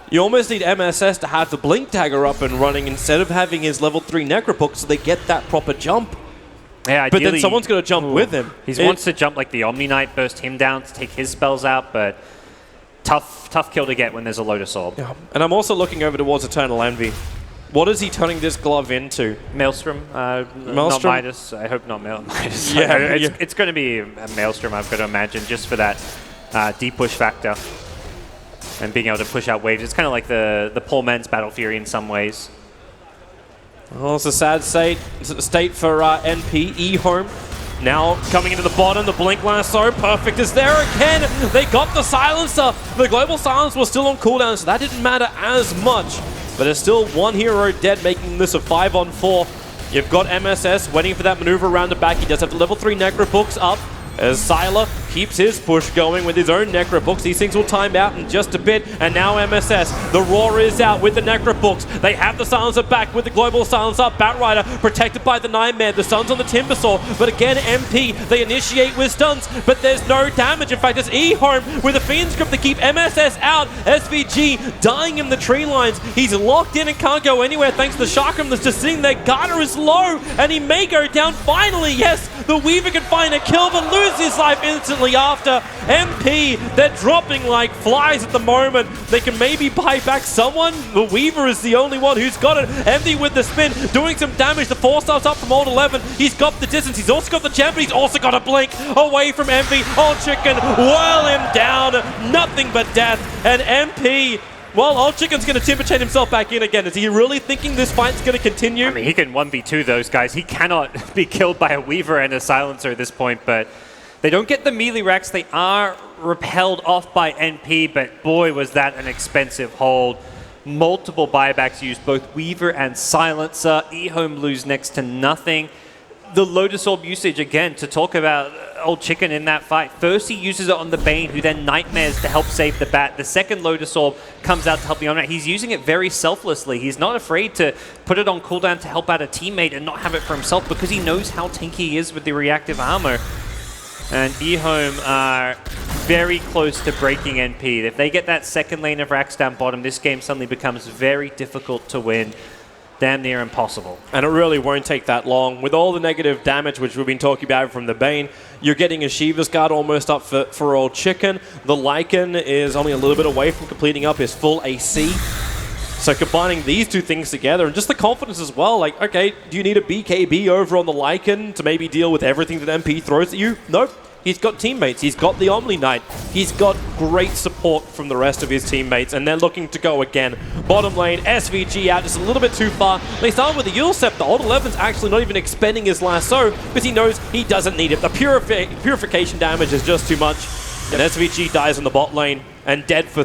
You almost need MSS to have the Blink Dagger up and running instead of having his level 3 Necropook so they get that proper jump. Yeah, but then someone's going to jump with him. He wants to jump like the Omni Knight, burst him down to take his spells out, but tough kill to get when there's a Lotus Orb. Yeah. And I'm also looking over towards Eternal Envy. What is he turning this glove into? Maelstrom? Not Midas. I hope not Midas. Yeah, it's going to be a Maelstrom, I've got to imagine, just for that deep push factor. And being able to push out waves. It's kind of like the poor man's Battle Fury in some ways. Well, it's a sad state for NP. EHOME now coming into the bottom. The Blink Lasso, perfect, is there again. They got the Silencer. The Global Silence was still on cooldown, so that didn't matter as much. but there's still one hero dead, making this a 5-on-4. You've got MSS waiting for that maneuver around the back. He does have the level 3 Necro books up as Sylar keeps his push going with his own Necro books. These things will time out in just a bit, and now MSS, the Roar is out with the Necro books. They have the Silencer back with the Global Silencer. Batrider protected by the Nightmare. The Sun's on the Timbersaw, but again, MP, they initiate with stuns, but there's no damage. In fact, it's EHOME with a Fiend's Grip to keep MSS out. SVG dying in the tree lines. He's locked in and can't go anywhere thanks to the Chakram that's just sitting there. Garter is low, and he may go down finally. Yes, the Weaver can find a kill, but loses his life instantly after. MP, they're dropping like flies at the moment. They can maybe buy back someone. The Weaver is the only one who's got it. Empty with the spin, doing some damage. The 4-star's up from Old 11. He's got the distance. He's also got the jump, but he's also got a blink away from MP. Old Chicken, whirl him down. Nothing but death. And MP, well, Old Chicken's going to timber chain himself back in again. Is he really thinking this fight's going to continue? I mean, he can 1v2 those guys. He cannot be killed by a Weaver and a Silencer at this point, but they don't get the melee racks. They are repelled off by NP, but boy, was that an expensive hold. Multiple buybacks used, both Weaver and Silencer. EHOME lose next to nothing. The Lotus Orb usage, again, to talk about Old Chicken in that fight. First, he uses it on the Bane, who then Nightmares to help save the Bat. The second Lotus Orb comes out to help the Omnight. He's using it very selflessly. He's not afraid to put it on cooldown to help out a teammate and not have it for himself because he knows how tanky he is with the reactive armor. And EHOME are very close to breaking NP. If they get that second lane of racks down bottom, this game suddenly becomes very difficult to win. Damn near impossible. And it really won't take that long. With all the negative damage, which we've been talking about from the Bane, you're getting a Shiva's Guard almost up for Old Chicken. The Lycan is only a little bit away from completing up his full AC. So combining these two things together, and just the confidence as well, like, okay, do you need a BKB over on the Lycan to maybe deal with everything that MP throws at you? Nope. He's got teammates. He's got the Omni Knight. He's got great support from the rest of his teammates, and they're looking to go again. Bottom lane, SVG out just a little bit too far. They start with the Eulsep. The Old 11's actually not even expending his lasso because he knows he doesn't need it. The purification damage is just too much. And SVG dies in the bot lane and dead for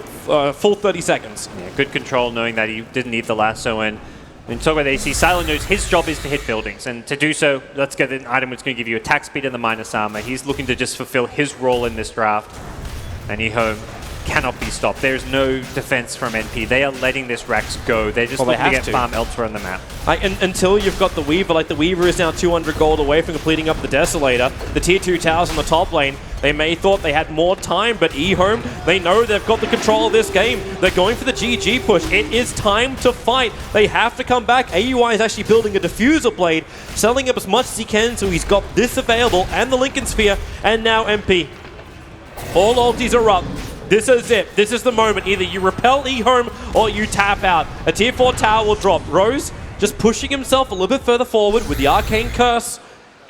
full 30 seconds. Yeah, good control knowing that he didn't need the lasso. And talk about AC, Sylar knows his job is to hit buildings. And to do so, let's get an item that's going to give you attack speed and the minus armor. He's looking to just fulfill his role in this draft. And EHOME cannot be stopped. There's no defense from NP. They are letting this Rax go. They're just looking to get farm elsewhere on the map. Until you've got the Weaver, like the Weaver is now 200 gold away from completing up the Desolator. The tier 2 towers on the top lane, they may thought they had more time, but EHOME, they know they've got the control of this game. They're going for the GG push. It is time to fight. They have to come back. AUI is actually building a diffuser blade, selling up as much as he can, so he's got this available, and the Lincoln Sphere, and now MP. All ultis are up. This is it. This is the moment. Either you repel EHOME or you tap out. A tier 4 tower will drop. Rose just pushing himself a little bit further forward with the Arcane Curse.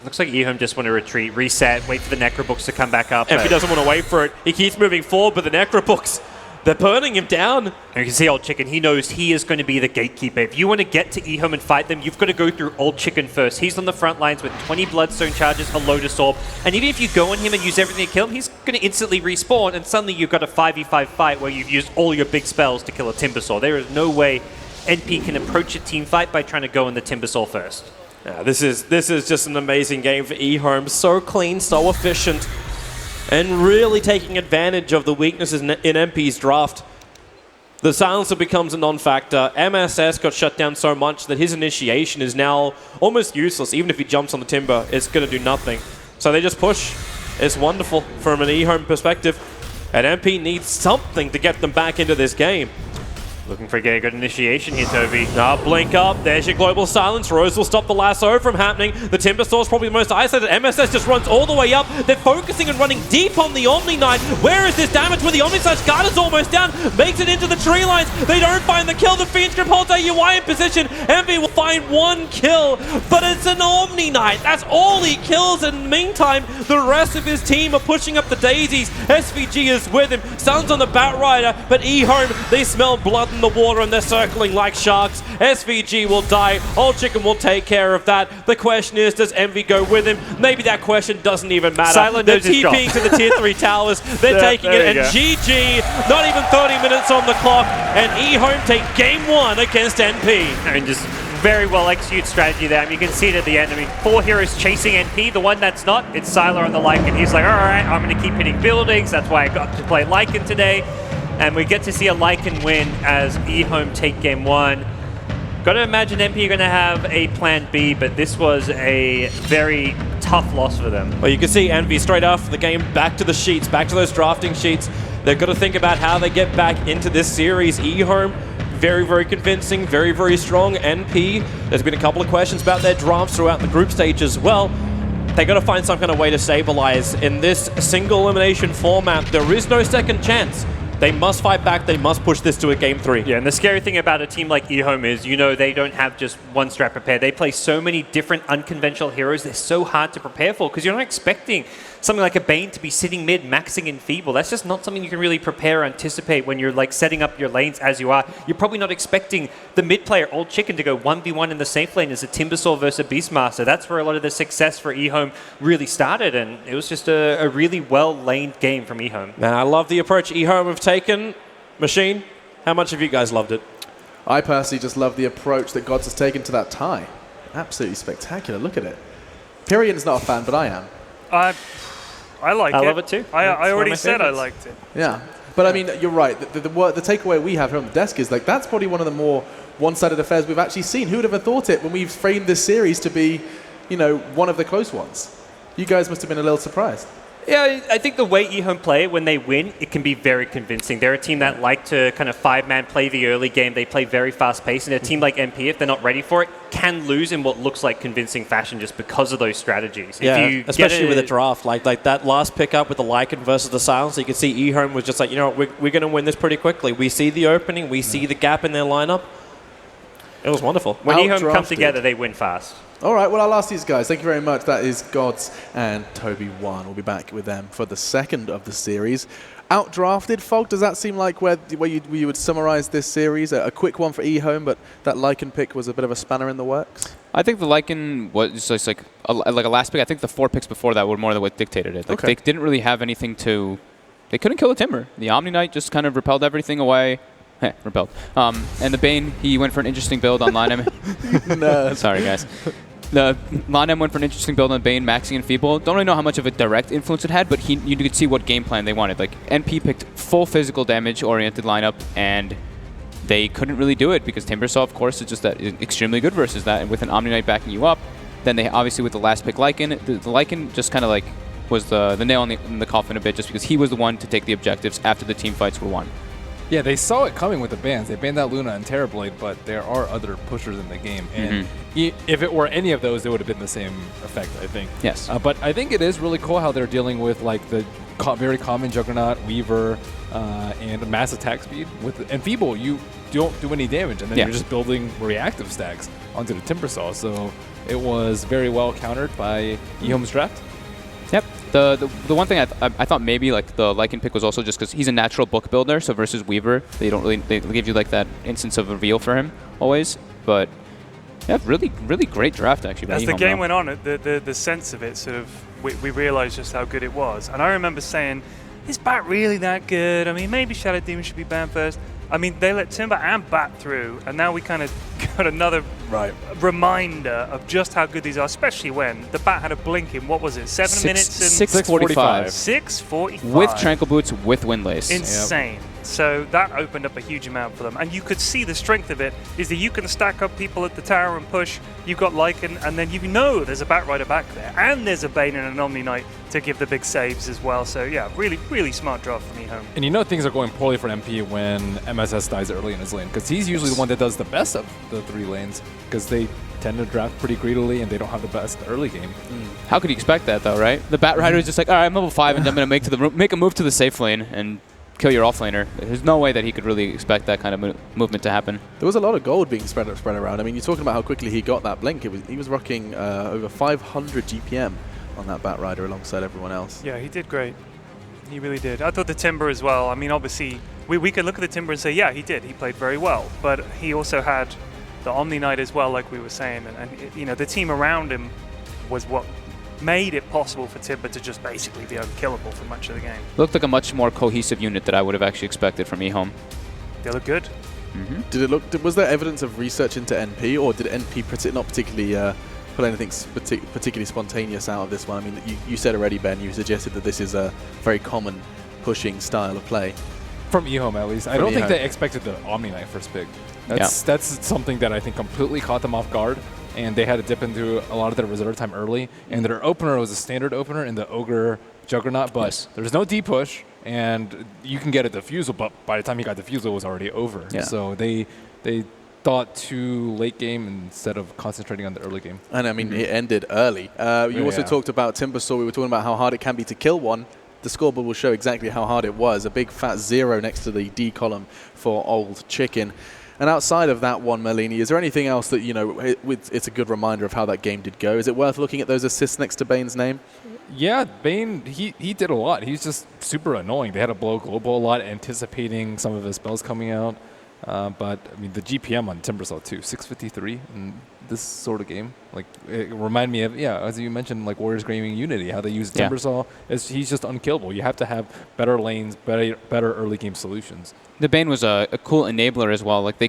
Looks like EHOME just want to retreat, reset, wait for the Necrobooks to come back up. If he doesn't want to wait for it, he keeps moving forward, but the Necrobooks, they're burning him down. And you can see Old Chicken, he knows he is going to be the gatekeeper. If you want to get to EHOME and fight them, you've got to go through Old Chicken first. He's on the front lines with 20 Bloodstone charges, a Lotus Orb, and even if you go on him and use everything to kill him, he's going to instantly respawn, and suddenly you've got a 5v5 fight where you've used all your big spells to kill a Timbersaw. There is no way NP can approach a team fight by trying to go in the Timbersaw first. Yeah, this is just an amazing game for EHOME. So clean, so efficient, and really taking advantage of the weaknesses in MP's draft. The Silencer becomes a non-factor. MSS got shut down so much that his initiation is now almost useless. Even if he jumps on the Timber, it's going to do nothing. So they just push. It's wonderful from an EHOME perspective. And MP needs something to get them back into this game. Looking for a good initiation here, Toby. Blink up. There's your Global Silence. Rose will stop the lasso from happening. The Timbersaw's probably the most isolated. MSS just runs all the way up. They're focusing and running deep on the Omni Knight. Where is this damage? Where the Omni Knight's guard is almost down. Makes it into the tree lines. They don't find the kill. The Fiend's Grip holds AUI in position. Envy will find one kill, but it's an Omni Knight. That's all he kills. In the meantime, the rest of his team are pushing up the daisies. SVG is with him. Sun's on the Batrider, but EHOME, they smell blood. in the water and they're circling like sharks. SVG will die. Old Chicken will take care of that. The question is, does Envy go with him? Maybe that question doesn't even matter. Silent They're knows his job. TPing to the tier 3 towers. They're taking it, and GG, not even 30 minutes on the clock, and EHOME take game 1 against NP. I mean, just very well executed strategy there. I mean, you can see it at the end. I mean, 4 heroes chasing NP. The one that's not, it's Sylar on the Lycan. He's like, all right, I'm going to keep hitting buildings. That's why I got to play Lycan today. And we get to see a Lycan win as EHOME take game 1. Got to imagine NP are going to have a plan B, but this was a very tough loss for them. Well, you can see Envy straight after the game, back to the sheets, back to those drafting sheets. They've got to think about how they get back into this series. EHOME, very, very convincing, very, very strong. NP, there's been a couple of questions about their drafts throughout the group stage as well. They got to find some kind of way to stabilize. In this single elimination format, there is no second chance. They must fight back. They must push this to a game 3. Yeah, and the scary thing about a team like EHOME is, you know, they don't have just one strat prepared. They play so many different unconventional heroes. They're so hard to prepare for because you're not expecting something like a Bane to be sitting mid, maxing Enfeeble. That's just not something you can really prepare or anticipate when you're like setting up your lanes as you are. You're probably not expecting the mid player, Old Chicken, to go 1v1 in the safe lane as a Timbersaw versus a Beastmaster. That's where a lot of the success for EHOME really started, and it was just a really well-laned game from EHOME. Now, I love the approach EHOME have taken. Machine, how much have you guys loved it? I personally just love the approach that Gods has taken to that tie. Absolutely spectacular. Look at it. Pyrrhion's not a fan, but I am. I like it. I love it too. I already said I liked it. Yeah. But I mean, you're right. The takeaway we have here on the desk is like that's probably one of the more one-sided affairs we've actually seen. Who would have thought it when we've framed this series to be, you know, one of the close ones? You guys must have been a little surprised. Yeah, I think the way EHOME play, when they win, it can be very convincing. They're a team that like to kind of 5-man play the early game. They play very fast-paced, and a team like NP, if they're not ready for it, can lose in what looks like convincing fashion just because of those strategies. Yeah, if you especially with a draft. Like that last pickup with the Lycan versus the Silence, you can see EHOME was just like, you know what, we're going to win this pretty quickly. We see the opening. We see the gap in their lineup. It was wonderful. When EHOME come together, they win fast. All right, well, I'll ask these guys. Thank you very much. That is Gods and Toby1. We'll be back with them for the second of the series. Outdrafted, Fog, does that seem like where you would summarize this series? A quick one for EHOME, but that Lycan pick was a bit of a spanner in the works? I think the Lycan was just like a last pick. I think the 4 picks before that were more than what dictated it. Like They didn't really have anything to... They couldn't kill the Timber. The Omni Knight just kind of repelled everything away. Repelled. And the Bane, he went for an interesting build on Line M. No. Sorry, guys. The Line M went for an interesting build on Bane, maxing and Feeble. Don't really know how much of a direct influence it had, but you could see what game plan they wanted. Like, NP picked full physical damage-oriented lineup, and they couldn't really do it because Timbersaw, of course, is just extremely good versus that. And with an Omni Knight backing you up, then they obviously with the last pick Lycan, the Lycan just kind of like was the nail in the coffin a bit just because he was the one to take the objectives after the team fights were won. Yeah, they saw it coming with the bans. They banned out Luna and Terrorblade, but there are other pushers in the game. And if it were any of those, it would have been the same effect, I think. Yes. But I think it is really cool how they're dealing with like the very common Juggernaut, Weaver, and mass attack speed. And Feeble, you don't do any damage, and then you're just building reactive stacks onto the Timbersaw. So it was very well countered by EHOME's draft. Yep. The one thing I thought maybe like the Lycan pick was also just because he's a natural book builder, so versus Weaver, they give you like that instance of reveal for him always. But yeah, really great draft actually. As the game went on, the sense of it sort of we realized just how good it was. And I remember saying, is Bat really that good? I mean, maybe Shadow Demon should be banned first. I mean, they let Timber and Bat through, and now we kind of got another reminder of just how good these are, especially when the Bat had a blink in, what was it, 7 minutes? And 6:45. 6:45. With Tranquil Boots, with Windlace. Insane. Yep. So that opened up a huge amount for them. And you could see the strength of it is that you can stack up people at the tower and push. You've got Lycan, and then you know there's a Bat Rider back there. And there's a Bane and an Omni Knight to give the big saves as well. So yeah, really, really smart draft from EHOME. And you know things are going poorly for MP when MSS dies early in his lane, because he's usually the one that does the best of the 3 lanes, because they tend to draft pretty greedily and they don't have the best early game. How could you expect that though, right? The Bat Rider is just like, all right, I'm level 5 and I'm going to make a move to the safe lane and kill your offlaner. There's no way that he could really expect that kind of movement to happen. There was a lot of gold being spread around. I mean, you're talking about how quickly he got that blink. He was rocking over 500 GPM on that Bat Rider alongside everyone else. Yeah, he did great. He really did. I thought the Timber as well. I mean, obviously, we could look at the Timber and say, yeah, he did. He played very well. But he also had the Omni Knight as well, like we were saying. And the team around him was what made it possible for Timber to just basically be unkillable for much of the game. Looked like a much more cohesive unit that I would have actually expected from EHOME. They look good. Did it look? Was there evidence of research into NP, or did NP not particularly pull anything particularly spontaneous out of this one? I mean, you said already, Ben. You suggested that this is a very common pushing style of play. From EHOME, at least. I don't think they expected the Omni Knight first pick. That's something that I think completely caught them off guard. And they had to dip into a lot of their reserve time early. And their opener was a standard opener in the Ogre Juggernaut, but there's no D-push, and you can get a defusal, but by the time he got defusal, it was already over. Yeah. So they thought too late game instead of concentrating on the early game. And I mean, it ended early. You also talked about Timbersaw. We were talking about how hard it can be to kill one. The scoreboard will show exactly how hard it was. A big fat 0 next to the D column for Old Chicken. And outside of that one, Merlini, is there anything else that, it's a good reminder of how that game did go? Is it worth looking at those assists next to Bane's name? Yeah, Bane, he did a lot. He's just super annoying. They had to blow global a lot, anticipating some of his spells coming out. But, I mean, the GPM on Timbersaw, too, 653 in this sort of game. Like, it reminded me of, as you mentioned, like Warriors Gaming Unity, how they use Timbersaw. He's just unkillable. You have to have better lanes, better early game solutions. The Bane was a cool enabler as well. Like they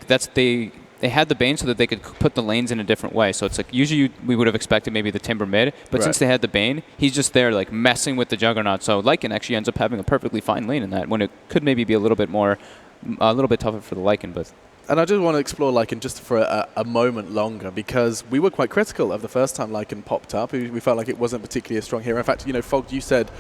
had the Bane so that they could put the lanes in a different way. So it's like usually we would have expected maybe the Timber mid, but since they had the Bane, he's just there like messing with the Juggernaut. So Lycan actually ends up having a perfectly fine lane in that when it could maybe be a little bit tougher for the Lycan, but. And I just want to explore Lycan just for a moment longer, because we were quite critical of the first time Lycan popped up. We felt like it wasn't particularly a strong hero. In fact, Fog, you said,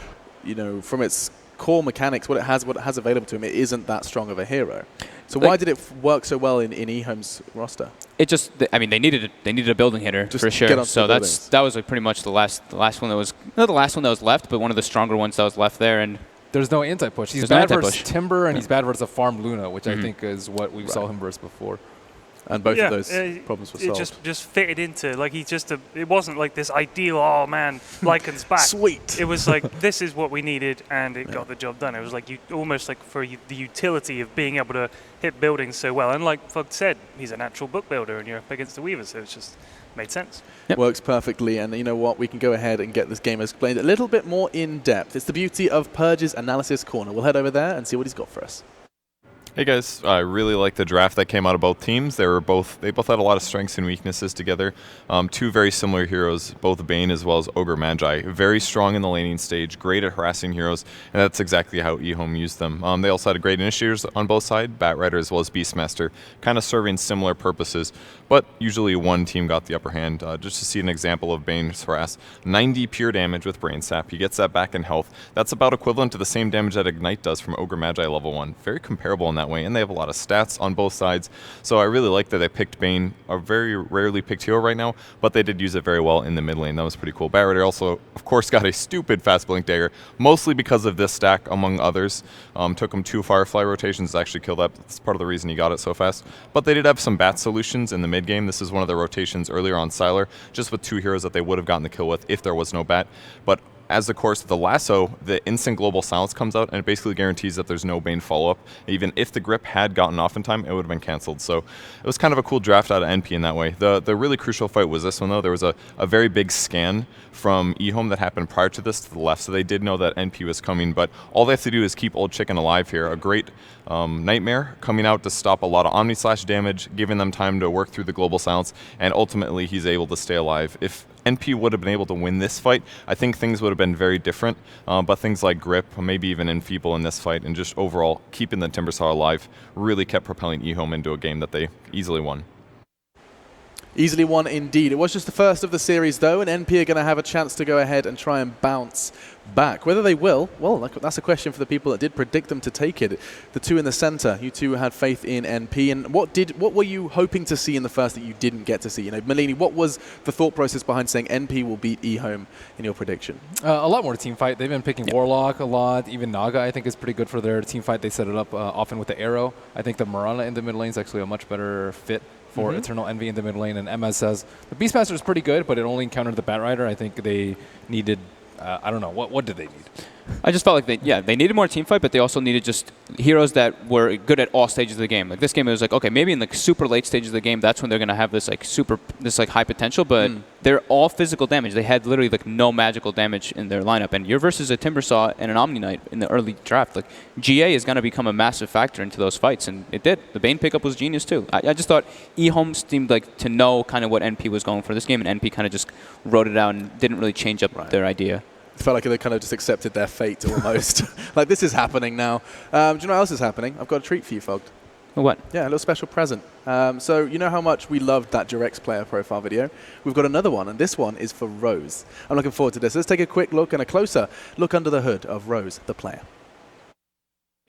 from its core mechanics, what it has available to him, it isn't that strong of a hero. So why did it work so well in EHOME's roster? It just, I mean, they needed a building hitter just for sure. So that was like pretty much the last one that was not the last one that was left, but one of the stronger ones that was left there. And there's no anti-push. He's bad versus Timber, and he's bad versus a farm Luna, which I think is what we saw him versus before. And both of those problems were solved. It just fitted into, like, it wasn't like this ideal, oh man, Lycan's back. Sweet. It was like, this is what we needed, and it got the job done. It was like, almost like for the utility of being able to hit buildings so well. And like Fug said, he's a natural book builder, and you're up against the Weavers, so it's just made sense. Yep. Works perfectly, and you know what? We can go ahead and get this game explained a little bit more in depth. It's the beauty of Purge's Analysis Corner. We'll head over there and see what he's got for us. Hey guys, I really like the draft that came out of both teams. They both had a lot of strengths and weaknesses together. Two very similar heroes, both Bane as well as Ogre Magi. Very strong in the laning stage, great at harassing heroes, and that's exactly how EHOME used them. They also had great initiators on both sides, Batrider as well as Beastmaster, kind of serving similar purposes, but usually one team got the upper hand. Just to see an example of Bane's harass, 90 pure damage with Brain Sap. He gets that back in health. That's about equivalent to the same damage that Ignite does from Ogre Magi level 1. Very comparable in that way, and they have a lot of stats on both sides. So I really like that they picked Bane, a very rarely picked hero right now, but they did use it very well in the mid lane. That was pretty cool. Batrider also, of course, got a stupid fast Blink Dagger, mostly because of this stack, among others. Took him 2 Firefly rotations to actually kill that. That's part of the reason he got it so fast. But they did have some bat solutions in the mid game. This is one of the rotations earlier on Sylar, just with 2 heroes that they would have gotten the kill with if there was no bat. But as the course of the lasso, the instant global silence comes out, and it basically guarantees that there's no Bane follow-up. Even if the grip had gotten off in time, it would have been cancelled. So it was kind of a cool draft out of NP in that way. The really crucial fight was this one, though. There was a very big scan from EHOME that happened prior to this to the left, so they did know that NP was coming, but all they have to do is keep Old Chicken alive here. A great Nightmare coming out to stop a lot of Omni-Slash damage, giving them time to work through the global silence, and ultimately he's able to stay alive. If NP would have been able to win this fight, I think things would have been very different, but things like grip, maybe even Enfeeble in this fight, and just overall keeping the Timbersaw alive really kept propelling EHOME into a game that they easily won. Easily won indeed. It was just the first of the series, though, and NP are going to have a chance to go ahead and try and bounce back. Whether they will, well, that's a question for the people that did predict them to take it. The two in the center, you two had faith in NP, and what were you hoping to see in the first that you didn't get to see? Merlini, what was the thought process behind saying NP will beat EHOME in your prediction? A lot more team fight. They've been picking Warlock a lot. Even Naga, I think, is pretty good for their team fight. They set it up often with the arrow. I think the Mirana in the mid lane is actually a much better fit for Eternal Envy in the mid lane, and MS says the Beastmaster is pretty good, but it only encountered the Batrider. I think they needed, I don't know, what did they need? I just felt like they needed more team fight, but they also needed just heroes that were good at all stages of the game. Like this game, it was like, okay, maybe in the super late stages of the game, that's when they're gonna have this like high potential. But they're all physical damage. They had literally like no magical damage in their lineup. And you're versus a Timbersaw and an Omni Knight in the early draft. Like GA is gonna become a massive factor into those fights, and it did. The Bane pickup was genius too. I just thought EHOME seemed like to know kind of what NP was going for this game, and NP kind of just wrote it out and didn't really change up their idea. It felt like they kind of just accepted their fate almost. Like, this is happening now. Do you know what else is happening? I've got a treat for you, Fogged. What? Yeah, a little special present. So you know how much we loved that Durex player profile video? We've got another one, and this one is for Rose. I'm looking forward to this. Let's take a quick look and a closer look under the hood of Rose, the player.